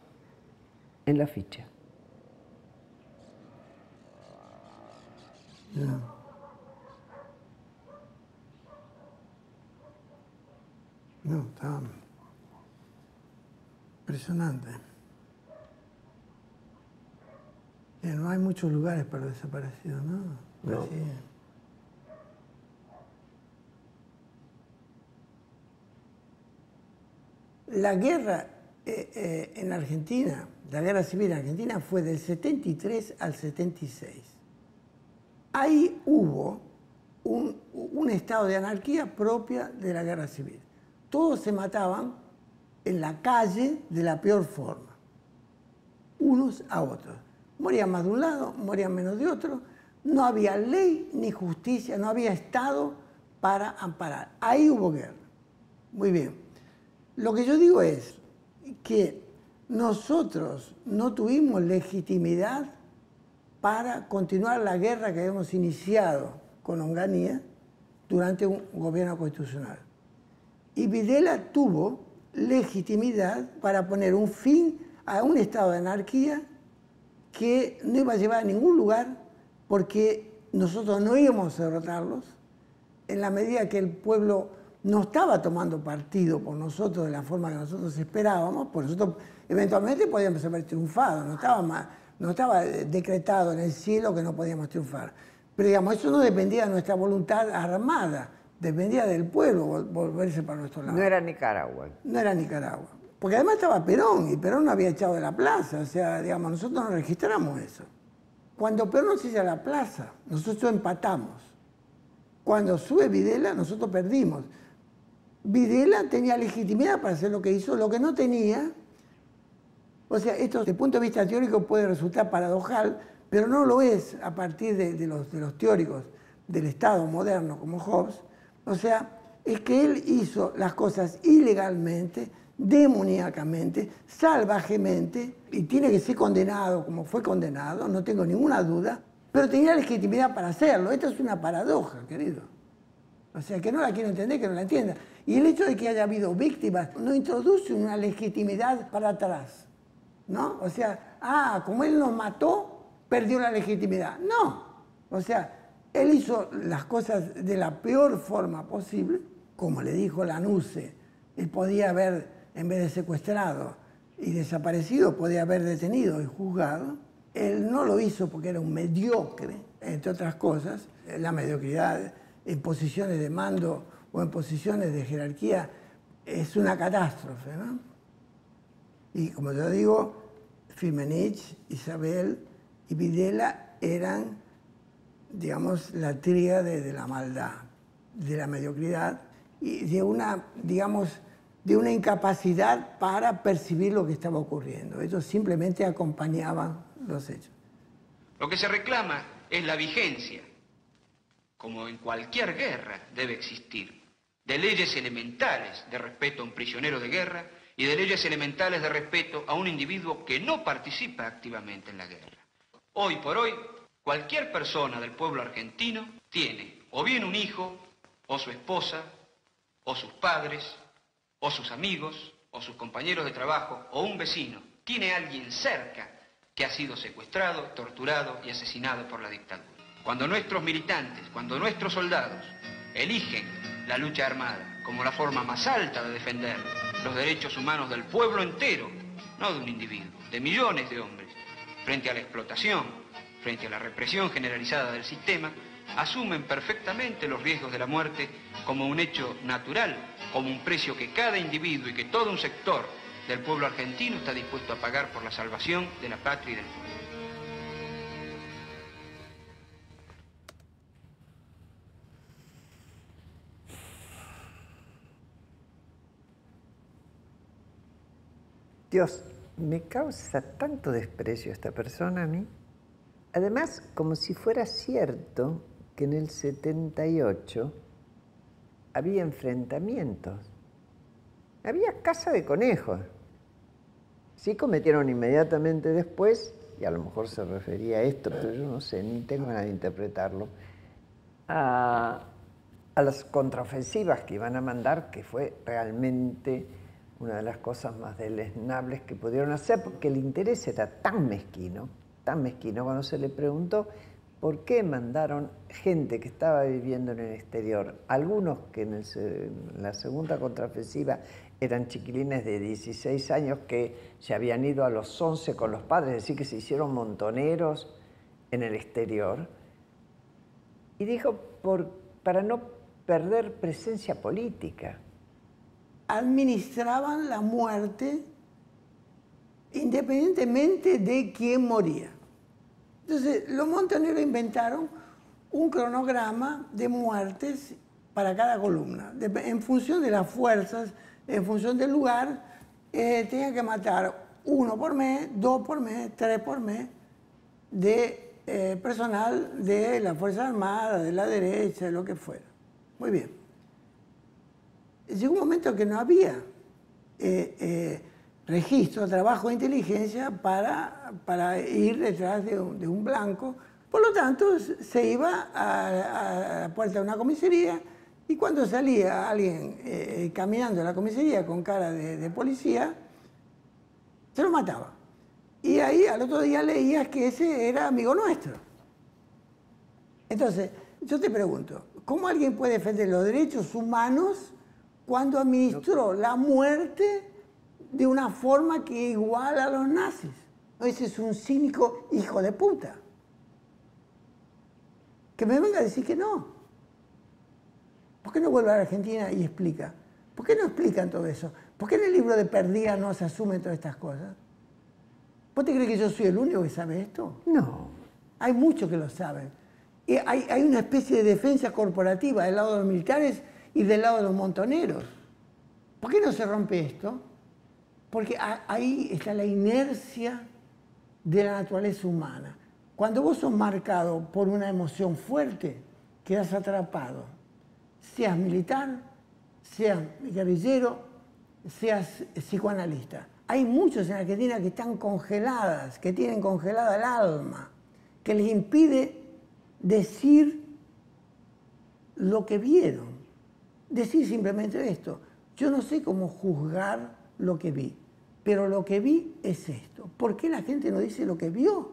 en la ficha. No. No, estaba impresionante. No hay muchos lugares para desaparecidos, ¿no? No. Así. La guerra en Argentina, la guerra civil en Argentina fue del 73 al 76. Ahí hubo un estado de anarquía propia de la guerra civil. Todos se mataban en la calle de la peor forma, unos a otros. Morían más de un lado, morían menos de otro. No había ley ni justicia, no había Estado para amparar. Ahí hubo guerra. Muy bien. Lo que yo digo es que nosotros no tuvimos legitimidad para continuar la guerra que habíamos iniciado con Onganía durante un gobierno constitucional. Y Videla tuvo legitimidad para poner un fin a un estado de anarquía que no iba a llevar a ningún lugar porque nosotros no íbamos a derrotarlos en la medida que el pueblo no estaba tomando partido por nosotros de la forma que nosotros esperábamos, por nosotros eventualmente podíamos haber triunfado, no estaba decretado en el cielo que no podíamos triunfar. Pero digamos, eso no dependía de nuestra voluntad armada, dependía del pueblo volverse para nuestro lado. No era Nicaragua. No era Nicaragua. Porque además estaba Perón, y Perón no había echado de la plaza, o sea, digamos, nosotros no registramos eso. Cuando Perón se echa de la plaza, nosotros empatamos. Cuando sube Videla, nosotros perdimos. Videla tenía legitimidad para hacer lo que hizo, lo que no tenía. O sea, esto desde el punto de vista teórico puede resultar paradojal, pero no lo es a partir de los teóricos del Estado moderno como Hobbes. O sea, es que él hizo las cosas ilegalmente, demoníacamente, salvajemente, y tiene que ser condenado como fue condenado, no tengo ninguna duda, pero tenía legitimidad para hacerlo. Esto es una paradoja, querido. O sea, que no la quiero entender, que no la entienda. Y el hecho de que haya habido víctimas no introduce una legitimidad para atrás, ¿no? O sea, como él nos mató, perdió la legitimidad. No. O sea, él hizo las cosas de la peor forma posible, como le dijo Lanusse. Él podía haber, en vez de secuestrado y desaparecido, podía haber detenido y juzgado. Él no lo hizo porque era un mediocre, entre otras cosas. La mediocridad en posiciones de mando o en posiciones de jerarquía es una catástrofe, ¿no? Y como yo digo, Firmenich, Isabel y Videla eran, digamos, la tríade de la maldad, de la mediocridad y de una, digamos, de una incapacidad para percibir lo que estaba ocurriendo. Ellos simplemente acompañaban los hechos. Lo que se reclama es la vigencia, como en cualquier guerra debe existir, de leyes elementales de respeto a un prisionero de guerra y de leyes elementales de respeto a un individuo que no participa activamente en la guerra. Hoy por hoy, cualquier persona del pueblo argentino tiene o bien un hijo, o su esposa, o sus padres, o sus amigos, o sus compañeros de trabajo, o un vecino. Tiene alguien cerca que ha sido secuestrado, torturado y asesinado por la dictadura. Cuando nuestros militantes, cuando nuestros soldados eligen la lucha armada como la forma más alta de defender los derechos humanos del pueblo entero, no de un individuo, de millones de hombres, frente a la explotación, frente a la represión generalizada del sistema, asumen perfectamente los riesgos de la muerte como un hecho natural, como un precio que cada individuo y que todo un sector del pueblo argentino está dispuesto a pagar por la salvación de la patria y del pueblo. Dios, me causa tanto desprecio esta persona a mí. Además, como si fuera cierto que en el 78 había enfrentamientos. Había caza de conejos. Sí cometieron inmediatamente después, y a lo mejor se refería a esto, pero yo no sé, ni tengo ganas de interpretarlo, a las contraofensivas que iban a mandar, que fue realmente una de las cosas más deleznables que pudieron hacer, porque el interés era tan mezquino, cuando se le preguntó por qué mandaron gente que estaba viviendo en el exterior, algunos que en la segunda contraofensiva eran chiquilines de 16 años que se habían ido a los 11 con los padres, es decir, que se hicieron montoneros en el exterior. Y dijo, para no perder presencia política. Administraban la muerte independientemente de quién moría. Entonces, los montoneros inventaron un cronograma de muertes para cada columna. En función de las fuerzas, en función del lugar, tenían que matar 1 por mes, 2 por mes, 3 por mes de personal de la Fuerza Armada, de la derecha, de lo que fuera. Muy bien. Llegó un momento que no había registro, trabajo de inteligencia para ir detrás de un blanco. Por lo tanto, se iba a la puerta de una comisaría y cuando salía alguien caminando a la comisaría con cara de policía, se lo mataba. Y ahí al otro día leías que ese era amigo nuestro. Entonces, yo te pregunto, ¿cómo alguien puede defender los derechos humanos cuando administró la muerte de una forma que iguala a los nazis? Ese es un cínico hijo de puta. Que me venga a decir que no. ¿Por qué no vuelve a la Argentina y explica? ¿Por qué no explican todo eso? ¿Por qué en el libro de Perdía no se asumen todas estas cosas? ¿Vos te crees que yo soy el único que sabe esto? No. Hay muchos que lo saben. Y hay una especie de defensa corporativa del lado de los militares y del lado de los montoneros. ¿Por qué no se rompe esto? Porque ahí está la inercia de la naturaleza humana. Cuando vos sos marcado por una emoción fuerte, quedas atrapado. Seas militar, seas guerrillero, seas psicoanalista. Hay muchos en Argentina que están congeladas, que tienen congelada el alma, que les impide decir lo que vieron. Decir simplemente esto. Yo no sé cómo juzgar lo que vi, pero lo que vi es esto. ¿Por qué la gente no dice lo que vio?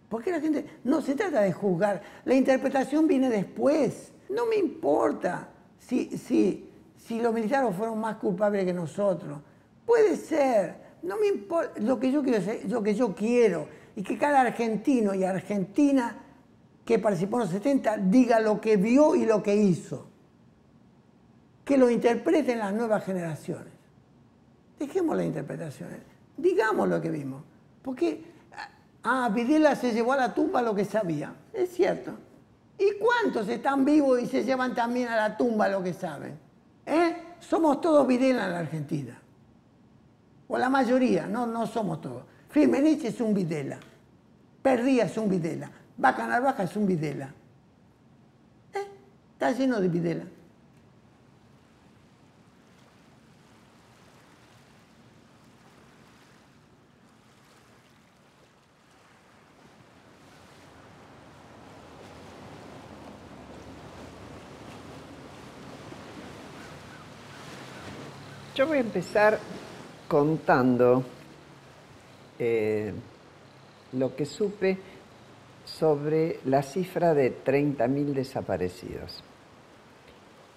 ¿Por qué la gente...? No se trata de juzgar. La interpretación viene después. No me importa si los militares fueron más culpables que nosotros. Puede ser. No me importa. Lo que yo quiero es lo que yo quiero. Y que cada argentino y argentina que participó en los 70 diga lo que vio y lo que hizo. Que lo interpreten las nuevas generaciones. Dejemos las interpretaciones. Digamos lo que vimos. Porque, Videla se llevó a la tumba lo que sabía. Es cierto. ¿Y cuántos están vivos y se llevan también a la tumba lo que saben? Somos todos Videla en la Argentina. O la mayoría, no somos todos. Firmenich es un Videla. Perdía es un Videla. Vaca Narvaja es un Videla. Está lleno de Videla. Yo voy a empezar contando lo que supe sobre la cifra de 30.000 desaparecidos.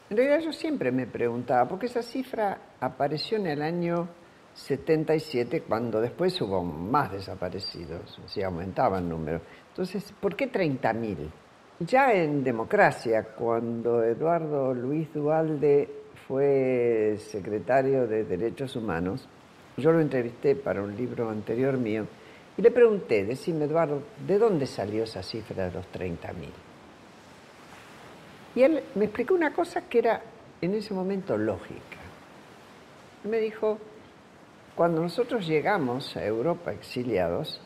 En realidad yo siempre me preguntaba, porque esa cifra apareció en el año 77, cuando después hubo más desaparecidos, se aumentaba el número. Entonces, ¿por qué 30.000? Ya en democracia, cuando Eduardo Luis Duhalde fue secretario de Derechos Humanos, yo lo entrevisté para un libro anterior mío, y le pregunté, decime Eduardo, ¿de dónde salió esa cifra de los 30.000? Y él me explicó una cosa que era en ese momento lógica. Me dijo, Cuando nosotros llegamos a Europa exiliados,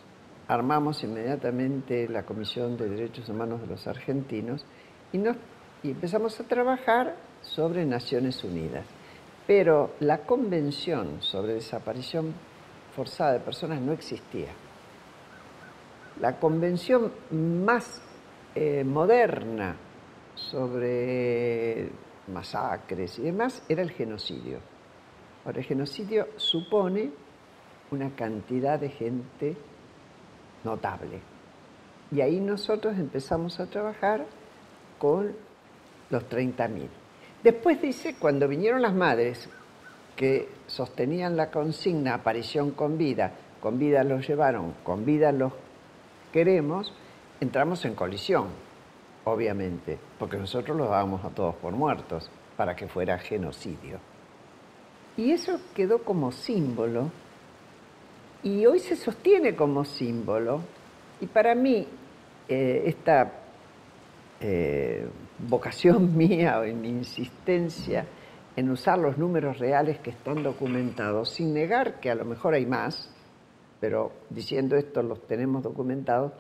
armamos inmediatamente la Comisión de Derechos Humanos de los Argentinos y empezamos a trabajar sobre Naciones Unidas. Pero la Convención sobre Desaparición Forzada de Personas no existía. La convención más moderna sobre masacres y demás era el genocidio. Ahora, el genocidio supone una cantidad de gente notable. Y ahí nosotros empezamos a trabajar con los 30.000. Después dice, cuando vinieron las madres que sostenían la consigna aparición con vida los llevaron, con vida los queremos, entramos en colisión, obviamente, porque nosotros los dábamos a todos por muertos para que fuera genocidio. Y eso quedó como símbolo, y hoy se sostiene como símbolo, y para mí esta vocación mía o mi insistencia en usar los números reales que están documentados, sin negar que a lo mejor hay más, pero diciendo esto los tenemos documentados,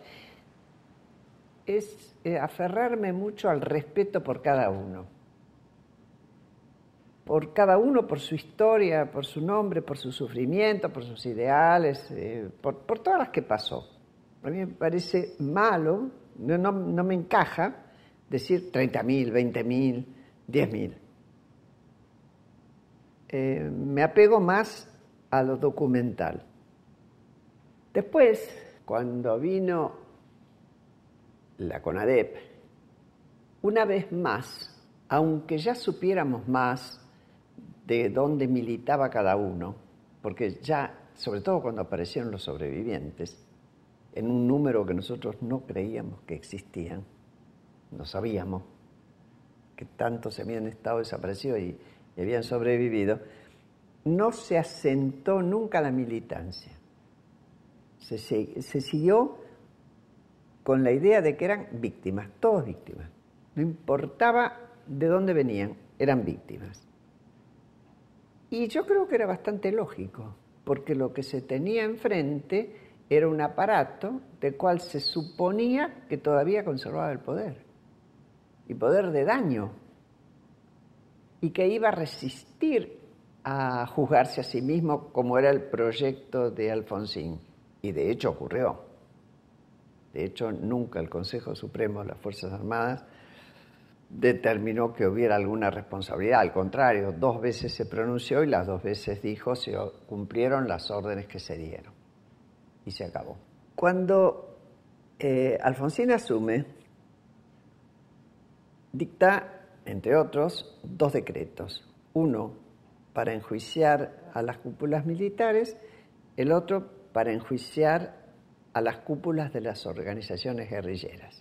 es aferrarme mucho al respeto por cada uno. Por cada uno, por su historia, por su nombre, por su sufrimiento, por sus ideales, por todas las que pasó. A mí me parece malo, no me encaja decir 30.000, 20.000, 10.000. Me apego más a lo documental. Después, cuando vino la CONADEP, una vez más, aunque ya supiéramos más de dónde militaba cada uno, porque ya, sobre todo cuando aparecieron los sobrevivientes, en un número que nosotros no creíamos que existían, no sabíamos que tantos habían estado desaparecidos y habían sobrevivido, no se asentó nunca la militancia. Se siguió con la idea de que eran víctimas, todos víctimas. No importaba de dónde venían, eran víctimas. Y yo creo que era bastante lógico, porque lo que se tenía enfrente era un aparato del cual se suponía que todavía conservaba el poder, y poder de daño, y que iba a resistir a juzgarse a sí mismo como era el proyecto de Alfonsín. Y de hecho ocurrió. De hecho, nunca el Consejo Supremo de las Fuerzas Armadas determinó que hubiera alguna responsabilidad. Al contrario, 2 veces se pronunció y las 2 veces dijo se cumplieron las órdenes que se dieron. Y se acabó. Cuando Alfonsín asume, dicta, entre otros, 2 decretos. Uno para enjuiciar a las cúpulas militares, el otro para enjuiciar a las cúpulas de las organizaciones guerrilleras.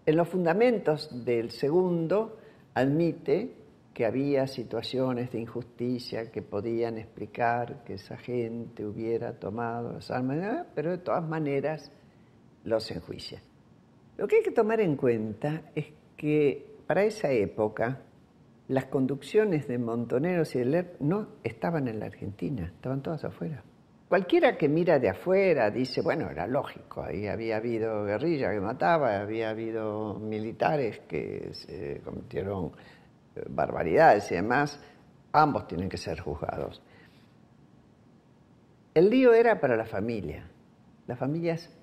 En los fundamentos del segundo admite que había situaciones de injusticia que podían explicar que esa gente hubiera tomado las armas, pero de todas maneras los enjuicia. Lo que hay que tomar en cuenta es que para esa época las conducciones de Montoneros y de Lerp no estaban en la Argentina, estaban todas afuera. Cualquiera que mira de afuera dice, bueno, era lógico, ahí había habido guerrilla que mataba, había habido militares que se cometieron barbaridades y demás, ambos tienen que ser juzgados. El lío era para la familia. Las familias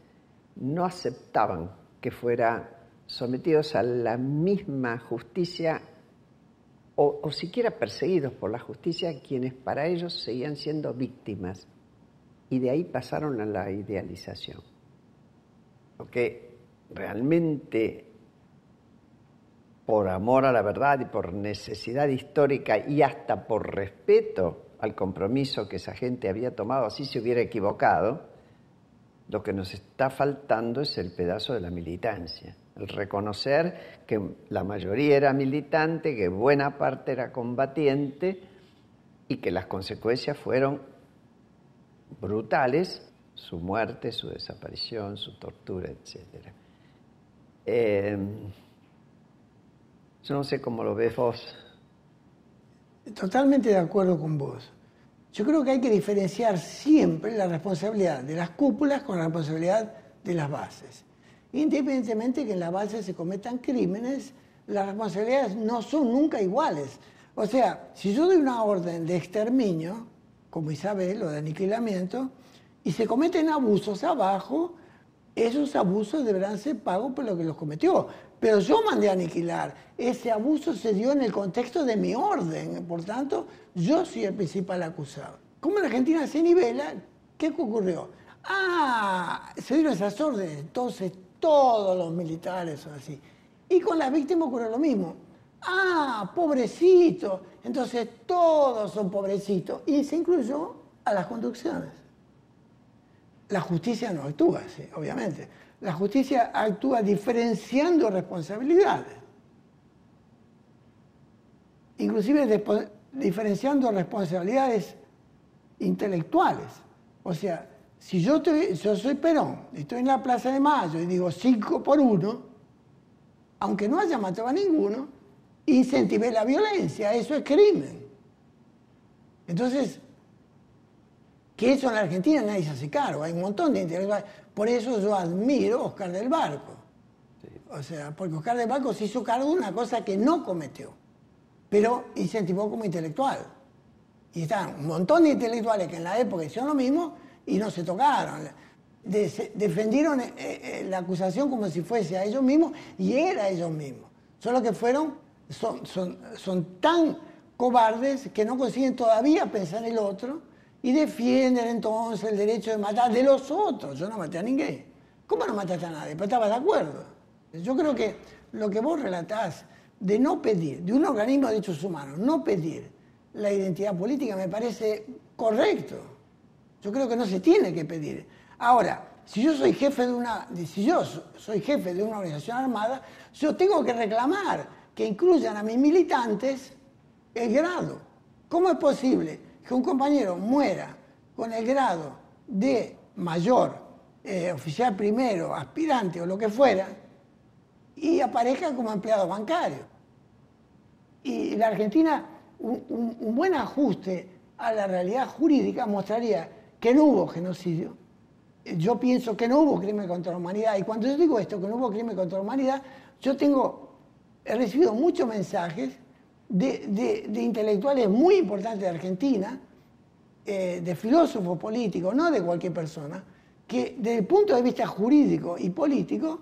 no aceptaban que fueran sometidos a la misma justicia o siquiera perseguidos por la justicia quienes para ellos seguían siendo víctimas. Y de ahí pasaron a la idealización. Porque realmente, por amor a la verdad y por necesidad histórica y hasta por respeto al compromiso que esa gente había tomado, así se hubiera equivocado, lo que nos está faltando es el pedazo de la militancia. El reconocer que la mayoría era militante, que buena parte era combatiente y que las consecuencias fueron brutales, su muerte, su desaparición, su tortura, etc. Yo no sé cómo lo ves vos. Totalmente de acuerdo con vos. Yo creo que hay que diferenciar siempre la responsabilidad de las cúpulas con la responsabilidad de las bases. Independientemente que en las bases se cometan crímenes, las responsabilidades no son nunca iguales. O sea, si yo doy una orden de exterminio, como Isabel, o de aniquilamiento, y se cometen abusos abajo, esos abusos deberán ser pagos por lo que los cometió. Pero yo mandé a aniquilar. Ese abuso se dio en el contexto de mi orden. Por tanto, yo soy el principal acusado. Como en Argentina se nivela, ¿qué ocurrió? Se dieron esas órdenes. Entonces, todos los militares son así. Y con las víctimas ocurrió lo mismo. Pobrecito. Entonces, todos son pobrecitos. Y se incluyó a las conducciones. La justicia no actúa así, obviamente. La justicia actúa diferenciando responsabilidades. Inclusive diferenciando responsabilidades intelectuales. O sea, si yo soy Perón, estoy en la Plaza de Mayo y digo 5 por 1, aunque no haya matado a ninguno, incentivé la violencia, eso es crimen. Entonces, que eso en la Argentina nadie se hace cargo, hay un montón de intelectuales. Por eso yo admiro a Oscar del Barco. Sí. O sea, porque Oscar del Barco se hizo cargo de una cosa que no cometió, pero incentivó como intelectual. Y están un montón de intelectuales que en la época hicieron lo mismo y no se tocaron. Defendieron la acusación como si fuese a ellos mismos y era ellos mismos. Solo que son tan cobardes que no consiguen todavía pensar en el otro y defienden entonces el derecho de matar de los otros. Yo no maté a ninguém. ¿Cómo no mataste a nadie? Pero estabas de acuerdo. Yo creo que lo que vos relatás de no pedir, de un organismo de derechos humanos, no pedir la identidad política me parece correcto. Yo creo que no se tiene que pedir. Ahora, si yo soy jefe de una organización armada, yo tengo que reclamar que incluyan a mis militantes el grado. ¿Cómo es posible que un compañero muera con el grado de mayor, oficial primero, aspirante o lo que fuera, y aparezca como empleado bancario? Y la Argentina, un buen ajuste a la realidad jurídica mostraría que no hubo genocidio. Yo pienso que no hubo crimen contra la humanidad. Y cuando yo digo esto, que no hubo crimen contra la humanidad, he recibido muchos mensajes de intelectuales muy importantes de Argentina, de filósofos políticos, no de cualquier persona, que desde el punto de vista jurídico y político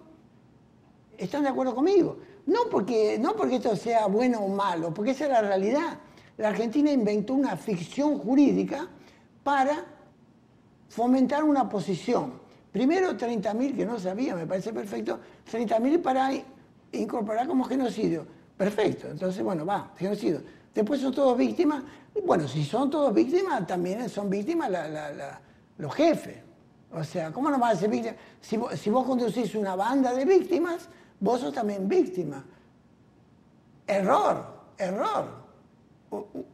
están de acuerdo conmigo. No porque esto sea bueno o malo, porque esa es la realidad. La Argentina inventó una ficción jurídica para fomentar una posición. Primero 30.000, que no sabía, me parece perfecto, 30.000 para incorporar como genocidio. Perfecto, entonces, bueno, genocidio. Después son todos víctimas. Bueno, si son todos víctimas, también son víctimas los jefes. O sea, ¿cómo no vas a ser víctima? Si vos conducís una banda de víctimas, vos sos también víctima. Error.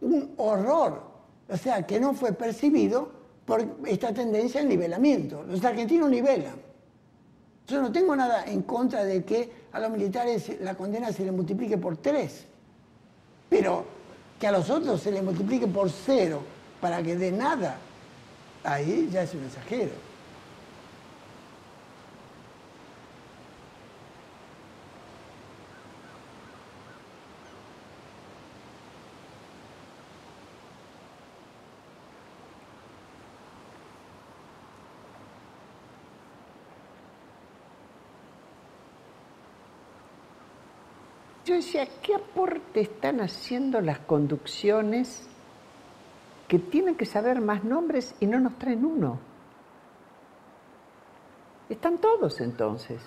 Un horror. O sea, que no fue percibido por esta tendencia al nivelamiento. Los argentinos nivelan. Yo no tengo nada en contra de que a los militares la condena se les multiplique por 3, pero que a los otros se les multiplique por 0 para que dé nada, ahí ya es un exagero. Yo decía, ¿qué aporte están haciendo las conducciones que tienen que saber más nombres y no nos traen uno? Están todos entonces,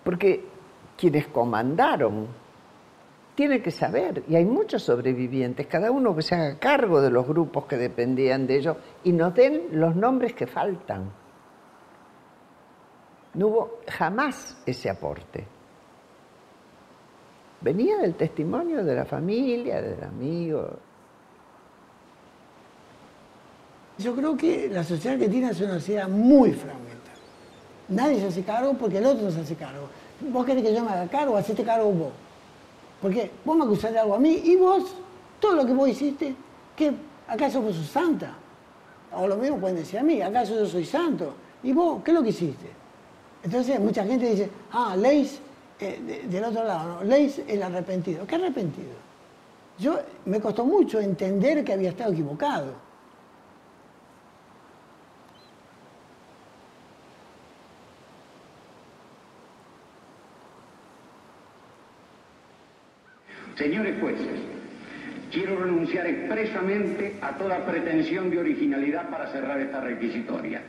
porque quienes comandaron tienen que saber, y hay muchos sobrevivientes, cada uno que se haga cargo de los grupos que dependían de ellos y nos den los nombres que faltan. No hubo jamás ese aporte. Venía del testimonio de la familia, del amigo. Yo creo que la sociedad argentina es una sociedad muy fragmentada. Nadie se hace cargo porque el otro no se hace cargo. Vos querés que yo me haga cargo, hacete cargo vos. Porque vos me acusás de algo a mí y vos, todo lo que vos hiciste, ¿qué? ¿Acaso vos sos santa? o lo mismo pueden decir a mí, ¿acaso yo soy santo? ¿Y vos qué es lo que hiciste? Entonces mucha gente dice, Leis, del otro lado, ¿no? Leis el arrepentido. ¿Qué arrepentido? Me costó mucho entender que había estado equivocado. Señores jueces, quiero renunciar expresamente a toda pretensión de originalidad para cerrar esta requisitoria.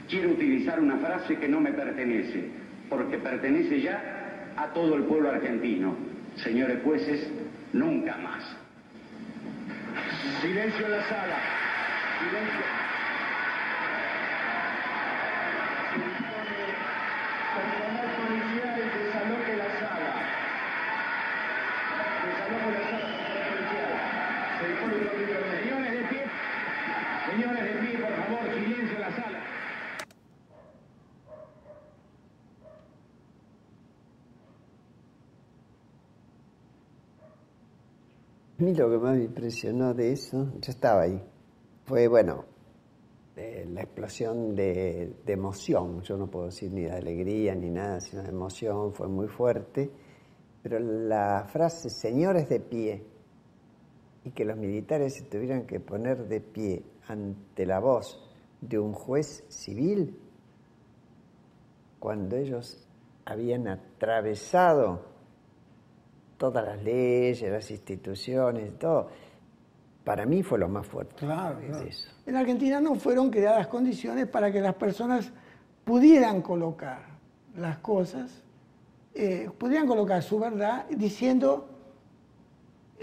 Quiero utilizar una frase que no me pertenece, porque pertenece ya a todo el pueblo argentino. Señores jueces, nunca más. Silencio en la sala. Silencio. Personal policial, desaloje la sala. Desaloje la sala, personal policial. Se dispone un orden. Señores de pie. Señores de pie, por favor, silencio en la sala. A mí lo que más me impresionó de eso, yo estaba ahí, fue, bueno, la explosión de emoción. Yo no puedo decir ni de alegría ni nada, sino de emoción, fue muy fuerte. Pero la frase, señores de pie, y que los militares se tuvieran que poner de pie ante la voz de un juez civil, cuando ellos habían atravesado todas las leyes, las instituciones, todo, para mí fue lo más fuerte. Claro, de claro. eso. En Argentina no fueron creadas condiciones para que las personas pudieran colocar las cosas, pudieran colocar su verdad diciendo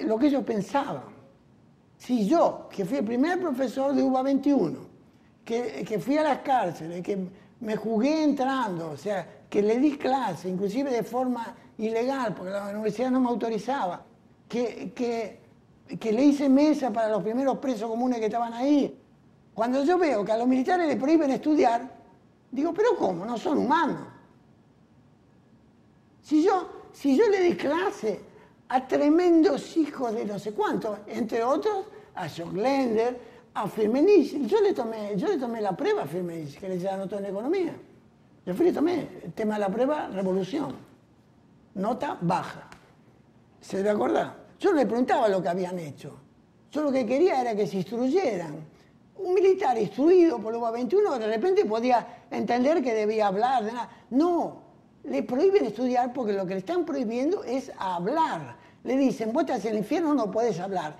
lo que ellos pensaban. Si yo, que fui el primer profesor de UBA 21, que fui a las cárceles, que me jugué entrando, o sea, que le di clase, inclusive de forma ilegal, porque la universidad no me autorizaba, que le hice mesa para los primeros presos comunes que estaban ahí. Cuando yo veo que a los militares les prohíben estudiar, digo, ¿pero cómo? No son humanos. Si yo le di clase a tremendos hijos de no sé cuántos, entre otros a Schockländer, a Firmenich, yo le tomé la prueba a Firmenich, que le anotó en economía. Yo le tomé el tema de la prueba, revolución. Nota baja. ¿Se debe acordar? Yo no le preguntaba lo que habían hecho. Yo lo que quería era que se instruyeran. Un militar instruido por UBA 21 de repente podía entender que debía hablar de nada. No, le prohíben estudiar porque lo que le están prohibiendo es hablar. Le dicen, vos estás en el infierno, no podés hablar.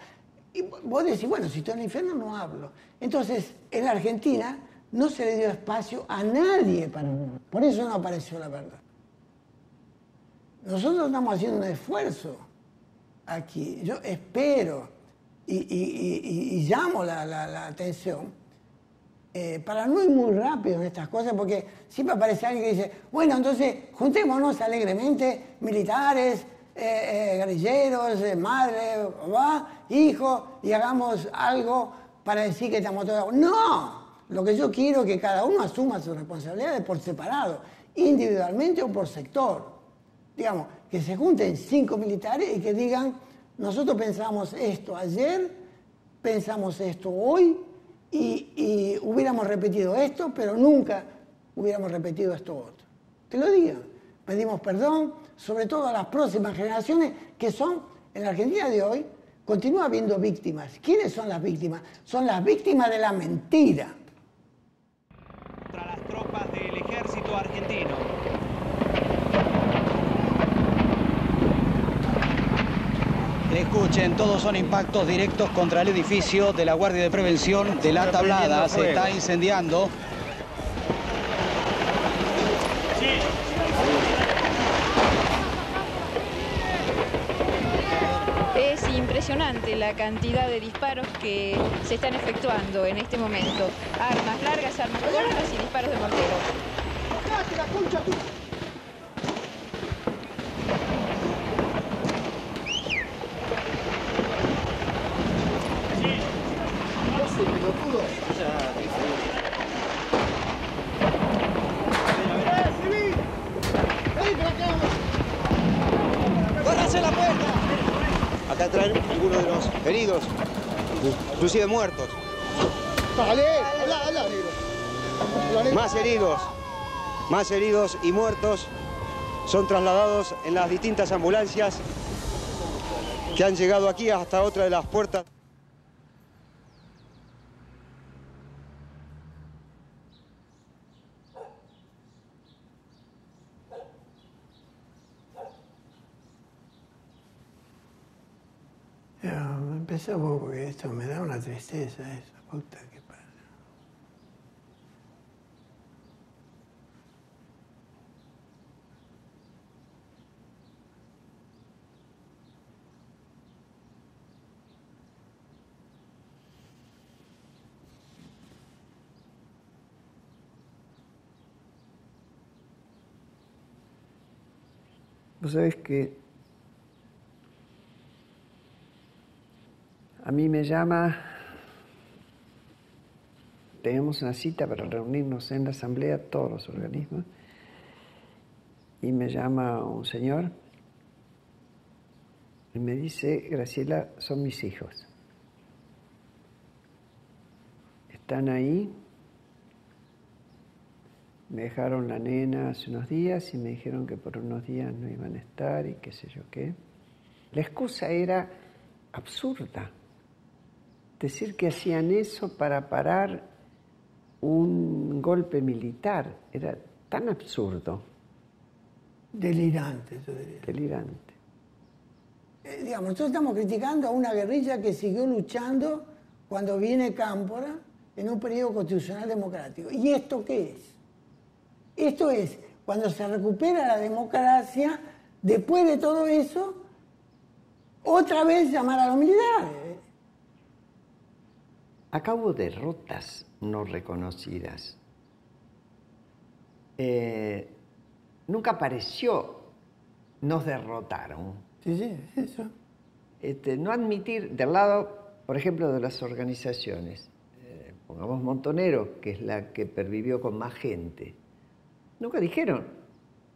Y vos decís, bueno, si estoy en el infierno no hablo. Entonces, en la Argentina no se le dio espacio a nadie para hablar. Por eso no apareció la verdad. Nosotros estamos haciendo un esfuerzo aquí. Yo espero y llamo la atención para no ir muy rápido en estas cosas, porque siempre aparece alguien que dice, bueno, entonces juntémonos alegremente, militares, guerrilleros, madre, papá, hijos, y hagamos algo para decir que estamos todos... ¡No! Lo que yo quiero es que cada uno asuma sus responsabilidades por separado, individualmente o por sector. Digamos, que se junten 5 militares y que digan, nosotros pensamos esto ayer, pensamos esto hoy, y hubiéramos repetido esto, pero nunca hubiéramos repetido esto otro. Que lo digan. Pedimos perdón, sobre todo a las próximas generaciones, que son, en la Argentina de hoy, continúa habiendo víctimas. ¿Quiénes son las víctimas? Son las víctimas de la mentira. Contra las tropas del ejército argentino. Escuchen, todos son impactos directos contra el edificio de la Guardia de Prevención de La Tablada. Se está incendiando. Es impresionante la cantidad de disparos que se están efectuando en este momento. Armas largas, armas cortas y disparos de mortero. ¡Cállate la concha tú! Acá traen algunos de los heridos, inclusive muertos. Dale, habla, negro. Más heridos y muertos son trasladados en las distintas ambulancias que han llegado aquí hasta otra de las puertas. Empezamos porque esto me da una tristeza, esa puta que pasa. Vos sabés que a mí me llama, tenemos una cita para reunirnos en la asamblea, todos los organismos, y me llama un señor y me dice, Graciela, son mis hijos. Están ahí, me dejaron la nena hace unos días y me dijeron que por unos días no iban a estar y qué sé yo qué. La excusa era absurda. Decir que hacían eso para parar un golpe militar era tan absurdo. Delirante, yo diría. Delirante. Digamos, nosotros estamos criticando a una guerrilla que siguió luchando cuando viene Cámpora en un periodo constitucional democrático. ¿Y esto qué es? Esto es, cuando se recupera la democracia, después de todo eso, otra vez llamar a los militares. Acá hubo derrotas no reconocidas. Nunca apareció, nos derrotaron. Sí, eso. No admitir, del lado, por ejemplo, de las organizaciones, pongamos Montonero, que es la que pervivió con más gente, nunca dijeron,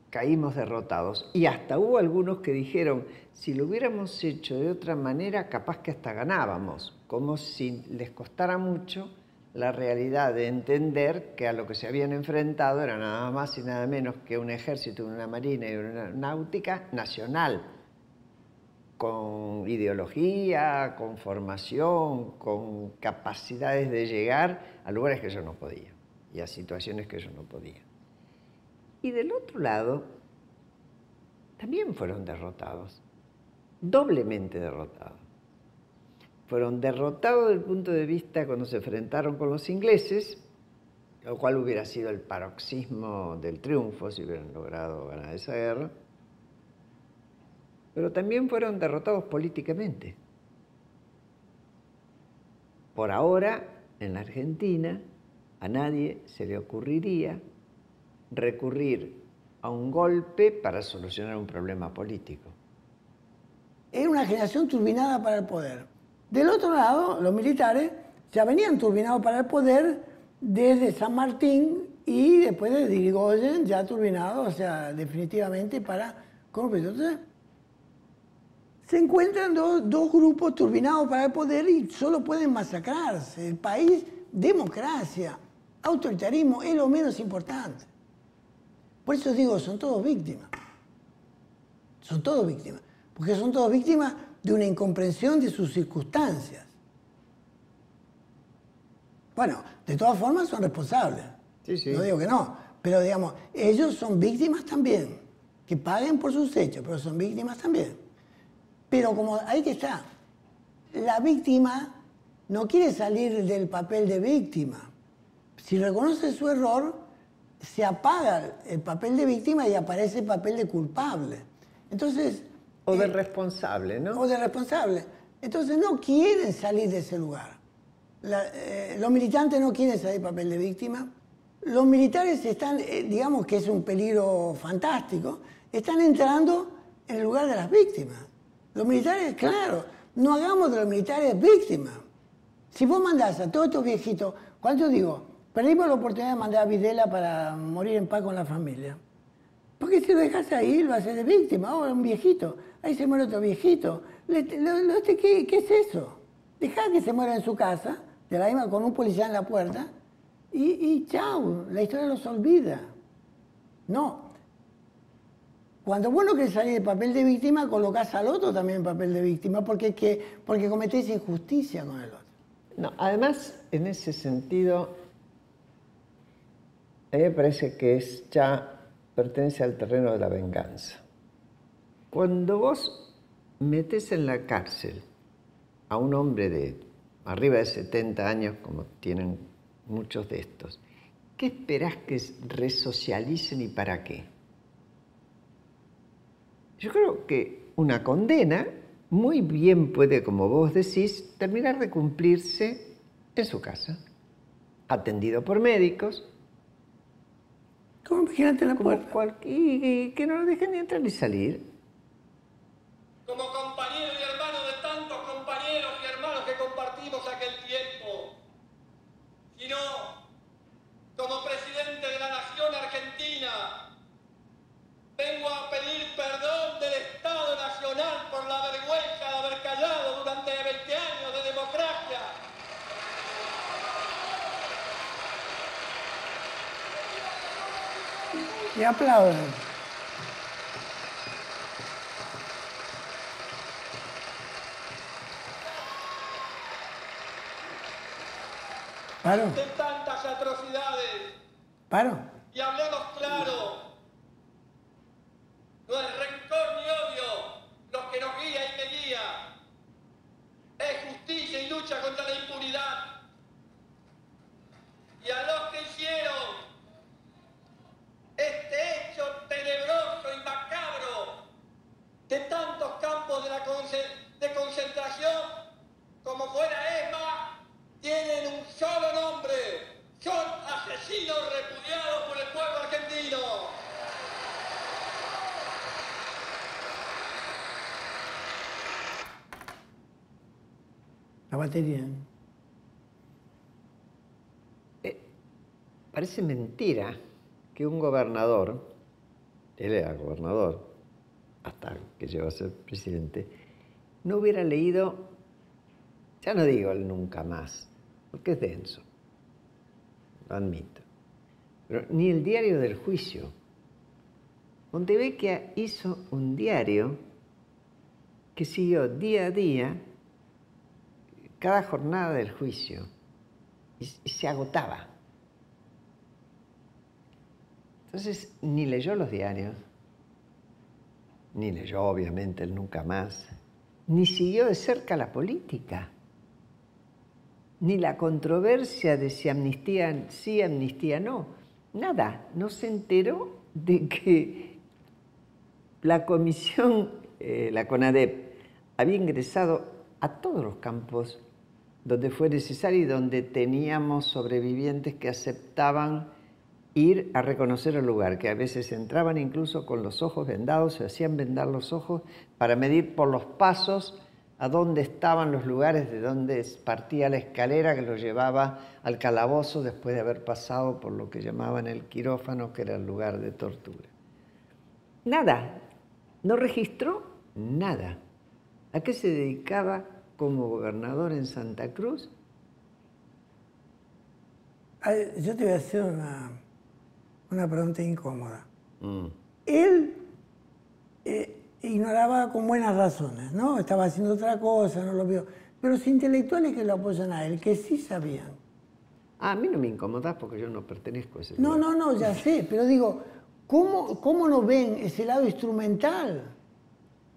caímos derrotados. Y hasta hubo algunos que dijeron, si lo hubiéramos hecho de otra manera, capaz que hasta ganábamos, como si les costara mucho la realidad de entender que a lo que se habían enfrentado era nada más y nada menos que un ejército, una marina y una náutica nacional, con ideología, con formación, con capacidades de llegar a lugares que ellos no podían y a situaciones que ellos no podían. Y del otro lado, también fueron derrotados, doblemente derrotados. Fueron derrotados desde el punto de vista cuando se enfrentaron con los ingleses, lo cual hubiera sido el paroxismo del triunfo si hubieran logrado ganar esa guerra, pero también fueron derrotados políticamente. Por ahora, en la Argentina, a nadie se le ocurriría recurrir a un golpe para solucionar un problema político. Era una generación turbinada para el poder. Del otro lado, los militares ya venían turbinados para el poder desde San Martín y después de Irigoyen ya turbinados, o sea, definitivamente para corrupción. Entonces, se encuentran dos grupos turbinados para el poder y solo pueden masacrarse. El país, democracia, autoritarismo es lo menos importante. Por eso digo, son todos víctimas. Son todos víctimas. Porque son todos víctimas de una incomprensión de sus circunstancias. Bueno, de todas formas son responsables. Sí, sí. No digo que no. Pero digamos, ellos son víctimas también. Que paguen por sus hechos, pero son víctimas también. Pero como ahí que está, la víctima no quiere salir del papel de víctima. Si reconoce su error, se apaga el papel de víctima y aparece el papel de culpable. Entonces... O de responsable, ¿no? O de responsable. Entonces no quieren salir de ese lugar. Los militantes no quieren salir del papel de víctima. Los militares están, digamos que es un peligro fantástico, están entrando en el lugar de las víctimas. Los militares, claro, no hagamos de los militares víctimas. Si vos mandás a todos estos viejitos, ¿cuánto digo? Perdimos la oportunidad de mandar a Videla para morir en paz con la familia. Porque si lo dejas ahí, lo haces de víctima. Ahora un viejito, ahí se muere otro viejito. ¿Qué es eso? Dejá que se muera en su casa, de la misma con un policía en la puerta, y chao, la historia los olvida. No. Cuando vos no querés salir del papel de víctima, colocás al otro también en papel de víctima, porque cometés injusticia con el otro. No, además, en ese sentido, a mí me parece que pertenece al terreno de la venganza. Cuando vos metés en la cárcel a un hombre de arriba de 70 años, como tienen muchos de estos, ¿qué esperás que resocialicen y para qué? Yo creo que una condena muy bien puede, como vos decís, terminar de cumplirse en su casa, atendido por médicos. ¿Cómo? Imagínate en la puerta. Y que no lo dejen ni entrar ni salir. Como compañero y hermano de tantos compañeros y hermanos que compartimos aquel tiempo, sino como presidente de la nación argentina, vengo a pedir perdón del Estado Nacional por la vergüenza de haber callado durante 20 años de democracia. Y aplauden. ¿Paro? De tantas atrocidades. ¿Paro? Y hablemos claro. No es rencor ni odio lo que nos guía y me guía. Es justicia y lucha contra la impunidad. Y a los que hicieron este hecho tenebroso y macabro de tantos campos de concentración como fuera ESMA, tienen un solo nombre. Son asesinos repudiados por el pueblo argentino. La batería. Parece mentira que un gobernador, él era gobernador hasta que llegó a ser presidente, no hubiera leído, ya no digo el Nunca Más, porque es denso, lo admito, pero ni el diario del juicio. Montevecchia hizo un diario que siguió día a día cada jornada del juicio y se agotaba. Entonces, ni leyó los diarios, ni leyó obviamente el Nunca Más, ni siguió de cerca la política, ni la controversia de si amnistía sí, amnistía no. Nada, no se enteró de que la comisión, la CONADEP, había ingresado a todos los campos donde fue necesario y donde teníamos sobrevivientes que aceptaban ir a reconocer el lugar, que a veces entraban incluso con los ojos vendados, se hacían vendar los ojos para medir por los pasos a dónde estaban los lugares de donde partía la escalera que los llevaba al calabozo después de haber pasado por lo que llamaban el quirófano, que era el lugar de tortura. Nada, no registró nada. ¿A qué se dedicaba como gobernador en Santa Cruz? Yo te voy a hacer una pregunta incómoda. Él ignoraba con buenas razones, ¿no? Estaba haciendo otra cosa, no lo vio. Pero los intelectuales que lo apoyan a él, que sí sabían. A mí no me incomodás porque yo no pertenezco a ese No, lugar. no, ya sé, pero digo, ¿cómo no ven ese lado instrumental?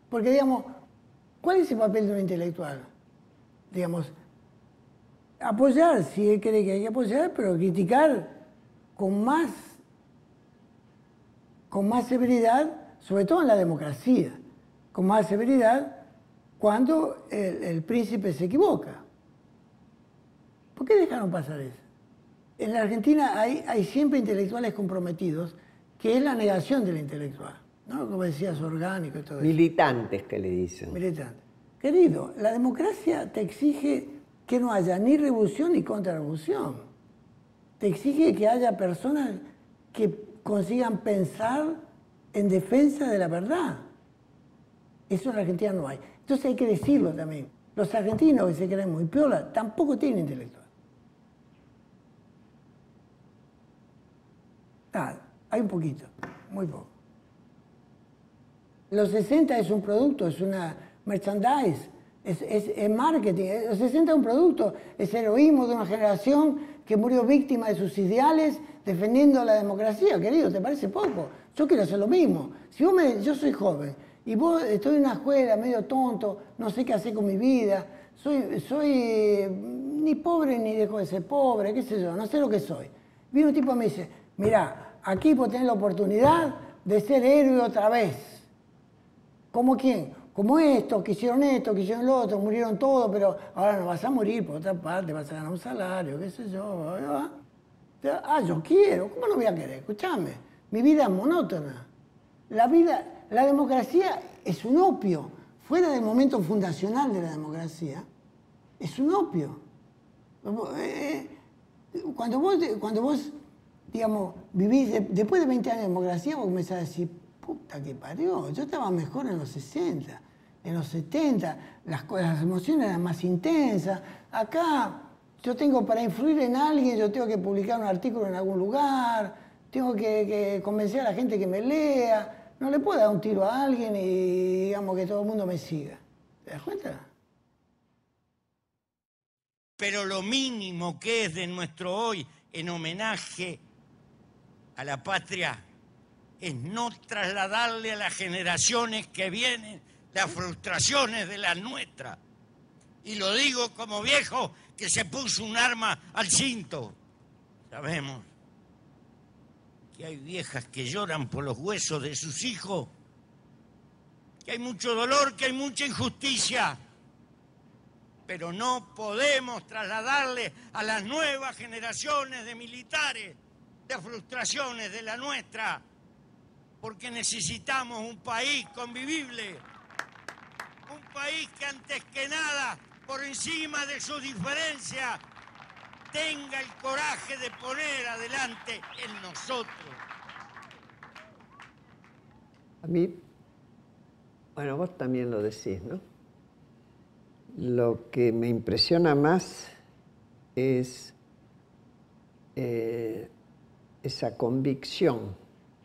Porque, digamos, ¿cuál es el papel de un intelectual? Digamos, apoyar, si él cree que hay que apoyar, pero criticar con más severidad, sobre todo en la democracia, con más severidad cuando el príncipe se equivoca. ¿Por qué dejaron pasar eso? En la Argentina hay siempre intelectuales comprometidos, que es la negación del intelectual, ¿no? Como decías, orgánico y todo eso. Militantes que le dicen. Militantes. Querido, la democracia te exige que no haya ni revolución ni contrarrevolución. Te exige que haya personas que consigan pensar en defensa de la verdad. Eso en la Argentina no hay. Entonces hay que decirlo también. Los argentinos que se creen muy piola tampoco tienen intelectual. Hay un poquito, muy poco. Los 60 es un producto, es una merchandise, es marketing. Los 60 es un producto, es heroísmo de una generación que murió víctima de sus ideales defendiendo la democracia, querido, ¿te parece poco? Yo quiero hacer lo mismo. Si vos yo soy joven y vos estoy en una escuela medio tonto, no sé qué hacer con mi vida, soy ni pobre ni dejo de ser pobre, qué sé yo, no sé lo que soy. Viene un tipo y me dice, mirá, aquí vos tenés la oportunidad de ser héroe otra vez. ¿Cómo quién? Como esto, que hicieron lo otro, murieron todos, pero ahora no vas a morir, por otra parte vas a ganar un salario, qué sé yo. Yo quiero, ¿cómo no voy a querer? Escuchame, mi vida es monótona. La democracia es un opio. Fuera del momento fundacional de la democracia, es un opio. Cuando vos digamos, vivís, después de 20 años de democracia, vos comenzás a decir, puta que parió, yo estaba mejor en los 60, en los 70, las emociones eran más intensas. Acá, yo tengo, para influir en alguien, yo tengo que publicar un artículo en algún lugar, tengo que convencer a la gente que me lea. No le puedo dar un tiro a alguien y digamos que todo el mundo me siga. ¿Te das cuenta? Pero lo mínimo que es de nuestro hoy en homenaje a la patria es no trasladarle a las generaciones que vienen las frustraciones de las nuestras. Y lo digo como viejo que se puso un arma al cinto. Sabemos que hay viejas que lloran por los huesos de sus hijos, que hay mucho dolor, que hay mucha injusticia, pero no podemos trasladarle a las nuevas generaciones de militares las frustraciones de la nuestra, porque necesitamos un país convivible, un país que antes que nada, por encima de sus diferencias, tenga el coraje de poner adelante en nosotros. A mí, bueno, vos también lo decís, ¿no? Lo que me impresiona más es esa convicción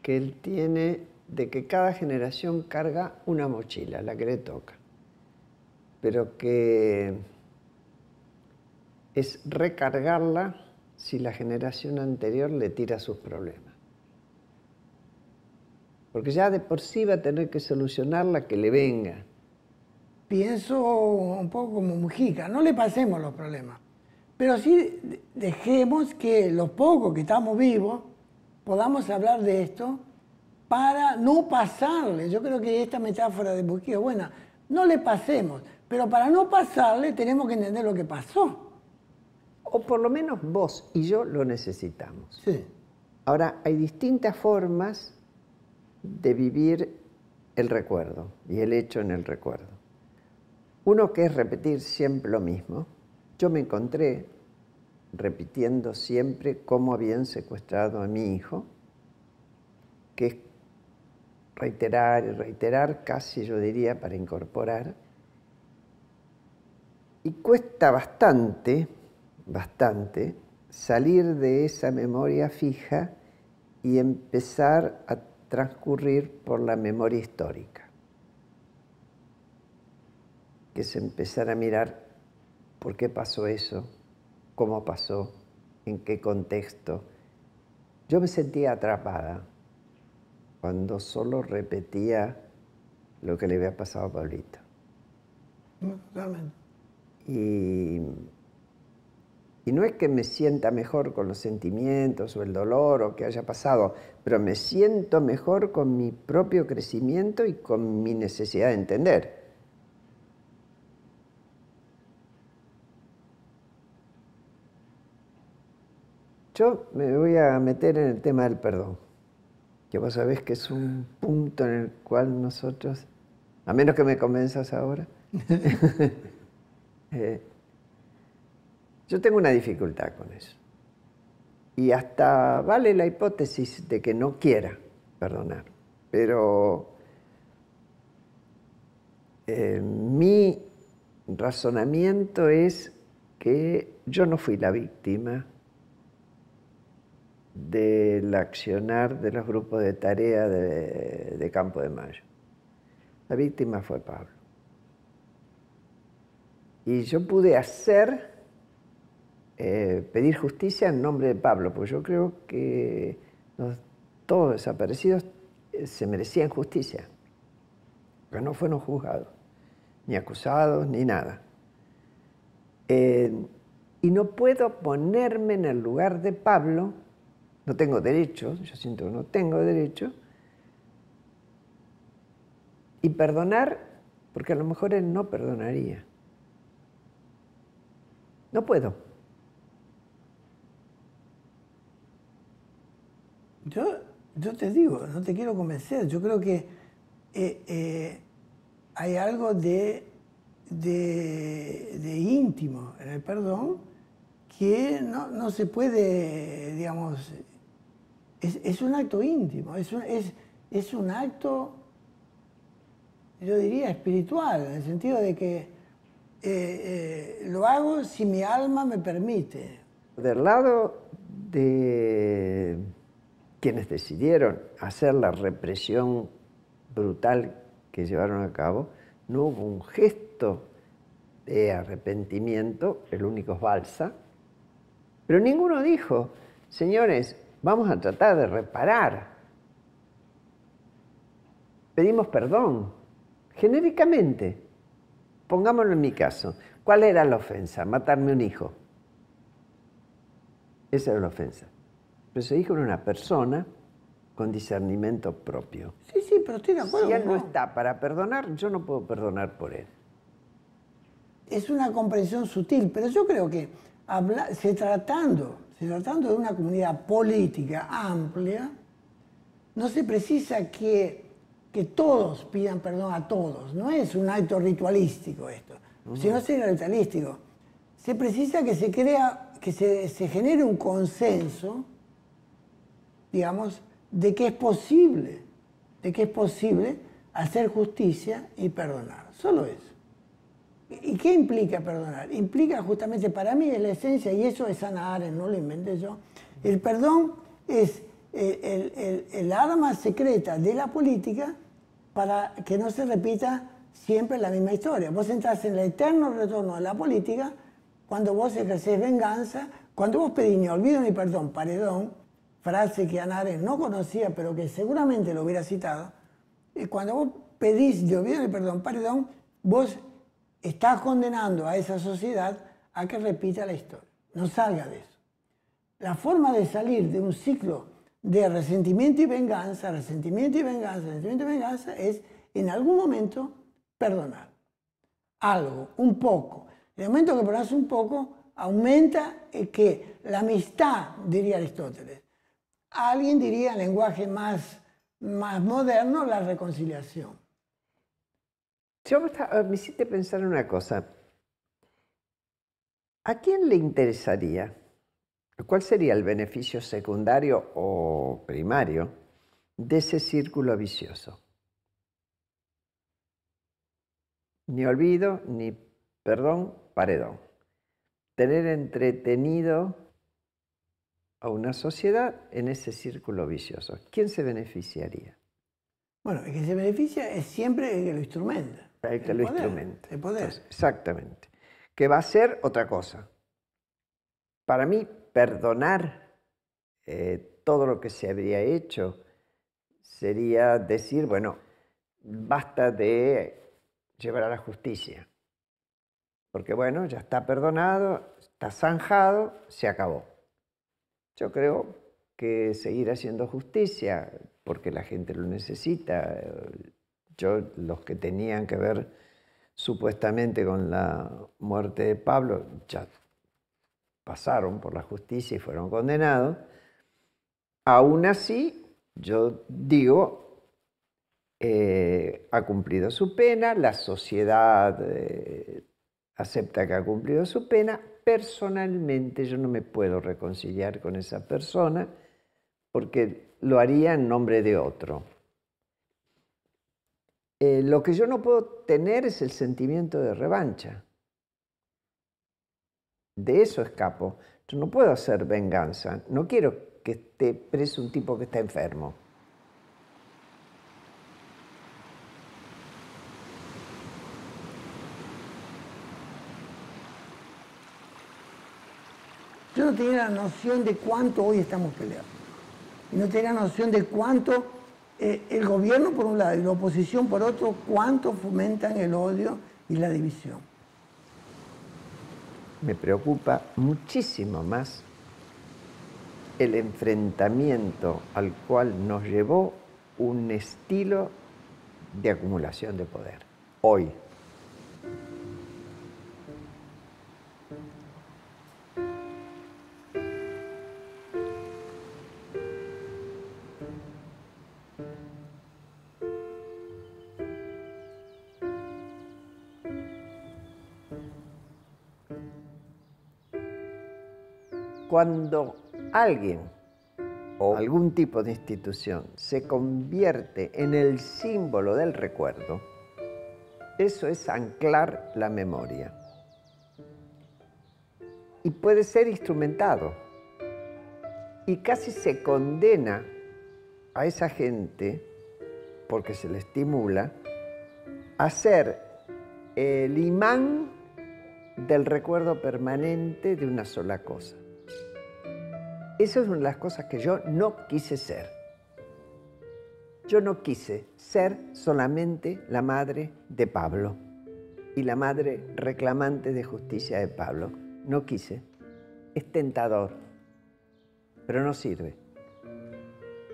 que él tiene de que cada generación carga una mochila, la que le toca, pero que es recargarla si la generación anterior le tira sus problemas. Porque ya de por sí va a tener que solucionar la que le venga. Pienso un poco como Mujica, no le pasemos los problemas, pero sí dejemos que los pocos que estamos vivos podamos hablar de esto para no pasarle. Yo creo que esta metáfora de Mujica es buena. No le pasemos, pero para no pasarle tenemos que entender lo que pasó. O por lo menos vos y yo lo necesitamos. Sí. Ahora, hay distintas formas de vivir el recuerdo y el hecho en el recuerdo. Uno que es repetir siempre lo mismo. Yo me encontré repitiendo siempre cómo habían secuestrado a mi hijo, que es reiterar y reiterar, casi yo diría para incorporar. Y cuesta bastante salir de esa memoria fija y empezar a transcurrir por la memoria histórica, que es empezar a mirar por qué pasó eso, cómo pasó, en qué contexto. Yo me sentía atrapada cuando solo repetía lo que le había pasado a Pablito. Realmente. Y no es que me sienta mejor con los sentimientos o el dolor o que haya pasado, pero me siento mejor con mi propio crecimiento y con mi necesidad de entender. Yo me voy a meter en el tema del perdón, que vos sabés que es un punto en el cual nosotros, a menos que me convenzas ahora, yo tengo una dificultad con eso. Y hasta vale la hipótesis de que no quiera perdonar. Pero mi razonamiento es que yo no fui la víctima del accionar de los grupos de tarea de Campo de Mayo. La víctima fue Pablo. Y yo pude pedir justicia en nombre de Pablo, porque yo creo que todos desaparecidos se merecían justicia, pero no fueron juzgados, ni acusados, ni nada. Y no puedo ponerme en el lugar de Pablo, no tengo derecho, yo siento que no tengo derecho, y perdonar, porque a lo mejor él no perdonaría. No puedo. Yo te digo, no te quiero convencer, yo creo que hay algo de íntimo en el perdón que no se puede, digamos, es un acto íntimo, es un acto, yo diría, espiritual, en el sentido de que lo hago si mi alma me permite. Del lado de quienes decidieron hacer la represión brutal que llevaron a cabo, no hubo un gesto de arrepentimiento, el único es Balsa, pero ninguno dijo, señores, vamos a tratar de reparar. Pedimos perdón, genéricamente. Pongámoslo en mi caso. ¿Cuál era la ofensa? Matarme un hijo. Esa era la ofensa. Pero ese hijo era una persona con discernimiento propio. Sí, pero estoy de acuerdo. Si él no está para perdonar, yo no puedo perdonar por él. Es una comprensión sutil, pero yo creo que se tratando de una comunidad política amplia, no se precisa que todos pidan perdón a todos. No es un acto ritualístico esto. Si no sería ritualístico. Se precisa que se genere un consenso, digamos, de que es posible hacer justicia y perdonar. Solo eso. ¿Y qué implica perdonar? Implica justamente, para mí es la esencia, y eso es Hannah Arendt, no lo inventé yo. El perdón es el arma secreta de la política para que no se repita siempre la misma historia. Vos entras en el eterno retorno de la política cuando vos ejercés venganza, cuando vos pedís ni olvido ni perdón, paredón, frase que Hannah Arendt no conocía, pero que seguramente lo hubiera citado, y cuando vos pedís ni olvido ni perdón, paredón, vos estás condenando a esa sociedad a que repita la historia. No salga de eso. La forma de salir de un ciclo de resentimiento y venganza, resentimiento y venganza, resentimiento y venganza, es en algún momento perdonar. Algo, un poco. En el momento que perdonas un poco, aumenta que la amistad, diría Aristóteles. Alguien diría en lenguaje más moderno, la reconciliación. Me hiciste pensar en una cosa. ¿A quién le interesaría? ¿Cuál sería el beneficio secundario o primario de ese círculo vicioso? Ni olvido, ni perdón, paredón. Tener entretenido a una sociedad en ese círculo vicioso. ¿Quién se beneficiaría? Bueno, el que se beneficia es siempre el que lo instrumenta. El que lo instrumenta. El poder. Entonces, exactamente. Que va a ser otra cosa. Para mí, perdonar todo lo que se habría hecho sería decir, bueno, basta de llevar a la justicia. Porque bueno, ya está perdonado, está zanjado, se acabó. Yo creo que seguir haciendo justicia, porque la gente lo necesita. Los que tenían que ver supuestamente con la muerte de Pablo, ya pasaron por la justicia y fueron condenados. Aún así, yo digo, ha cumplido su pena, la sociedad acepta que ha cumplido su pena. Personalmente yo no me puedo reconciliar con esa persona porque lo haría en nombre de otro. Lo que yo no puedo tener es el sentimiento de revancha. De eso escapo. Yo no puedo hacer venganza. No quiero que esté preso un tipo que está enfermo. Yo no tenía la noción de cuánto hoy estamos peleando. Y no tenía la noción de cuánto el gobierno por un lado y la oposición por otro, cuánto fomentan el odio y la división. Me preocupa muchísimo más el enfrentamiento al cual nos llevó un estilo de acumulación de poder. Hoy. Cuando alguien o algún tipo de institución se convierte en el símbolo del recuerdo, eso es anclar la memoria. Y puede ser instrumentado. Y casi se condena a esa gente, porque se le estimula, a ser el imán del recuerdo permanente de una sola cosa. Esa es una de las cosas que yo no quise ser. Yo no quise ser solamente la madre de Pablo y la madre reclamante de justicia de Pablo. No quise. Es tentador, pero no sirve.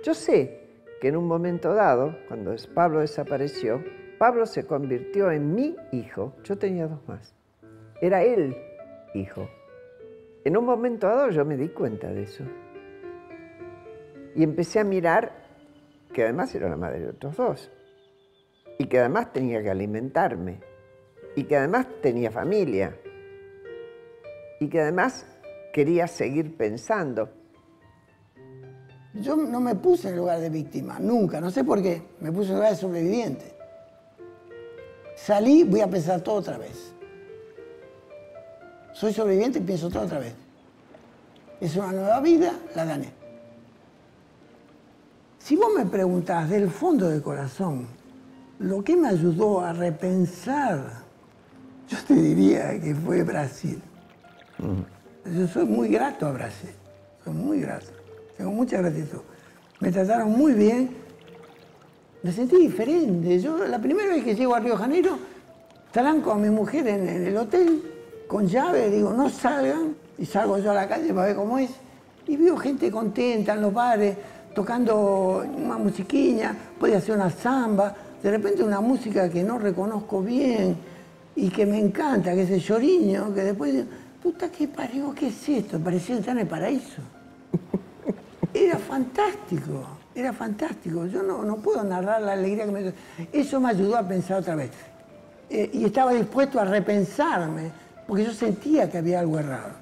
Yo sé que en un momento dado, cuando Pablo desapareció, Pablo se convirtió en mi hijo. Yo tenía 2 más. Era él hijo. En un momento dado yo me di cuenta de eso. Y empecé a mirar que además era la madre de otros 2. Y que además tenía que alimentarme. Y que además tenía familia. Y que además quería seguir pensando. Yo no me puse en el lugar de víctima, nunca. No sé por qué. Me puse en el lugar de sobreviviente. Salí, voy a pensar todo otra vez. Soy sobreviviente y pienso todo otra vez. Es una nueva vida, la gané. Si vos me preguntás del fondo del corazón, lo que me ayudó a repensar, yo te diría que fue Brasil. Yo soy muy grato a Brasil, soy muy grato, tengo mucha gratitud. Me trataron muy bien, me sentí diferente. Yo la primera vez que llego a Río de Janeiro, tranco a mi mujer en el hotel, con llave, digo, no salgan, y salgo yo a la calle para ver cómo es, y veo gente contenta en los bares, tocando una musiquilla, puede hacer una samba, de repente una música que no reconozco bien y que me encanta, que es el Lloriño, que después digo, puta que parió, ¿qué es esto? Parecía estar en el paraíso. Era fantástico, era fantástico. Yo no puedo narrar la alegría que me dio. Eso me ayudó a pensar otra vez. Y estaba dispuesto a repensarme, porque yo sentía que había algo errado.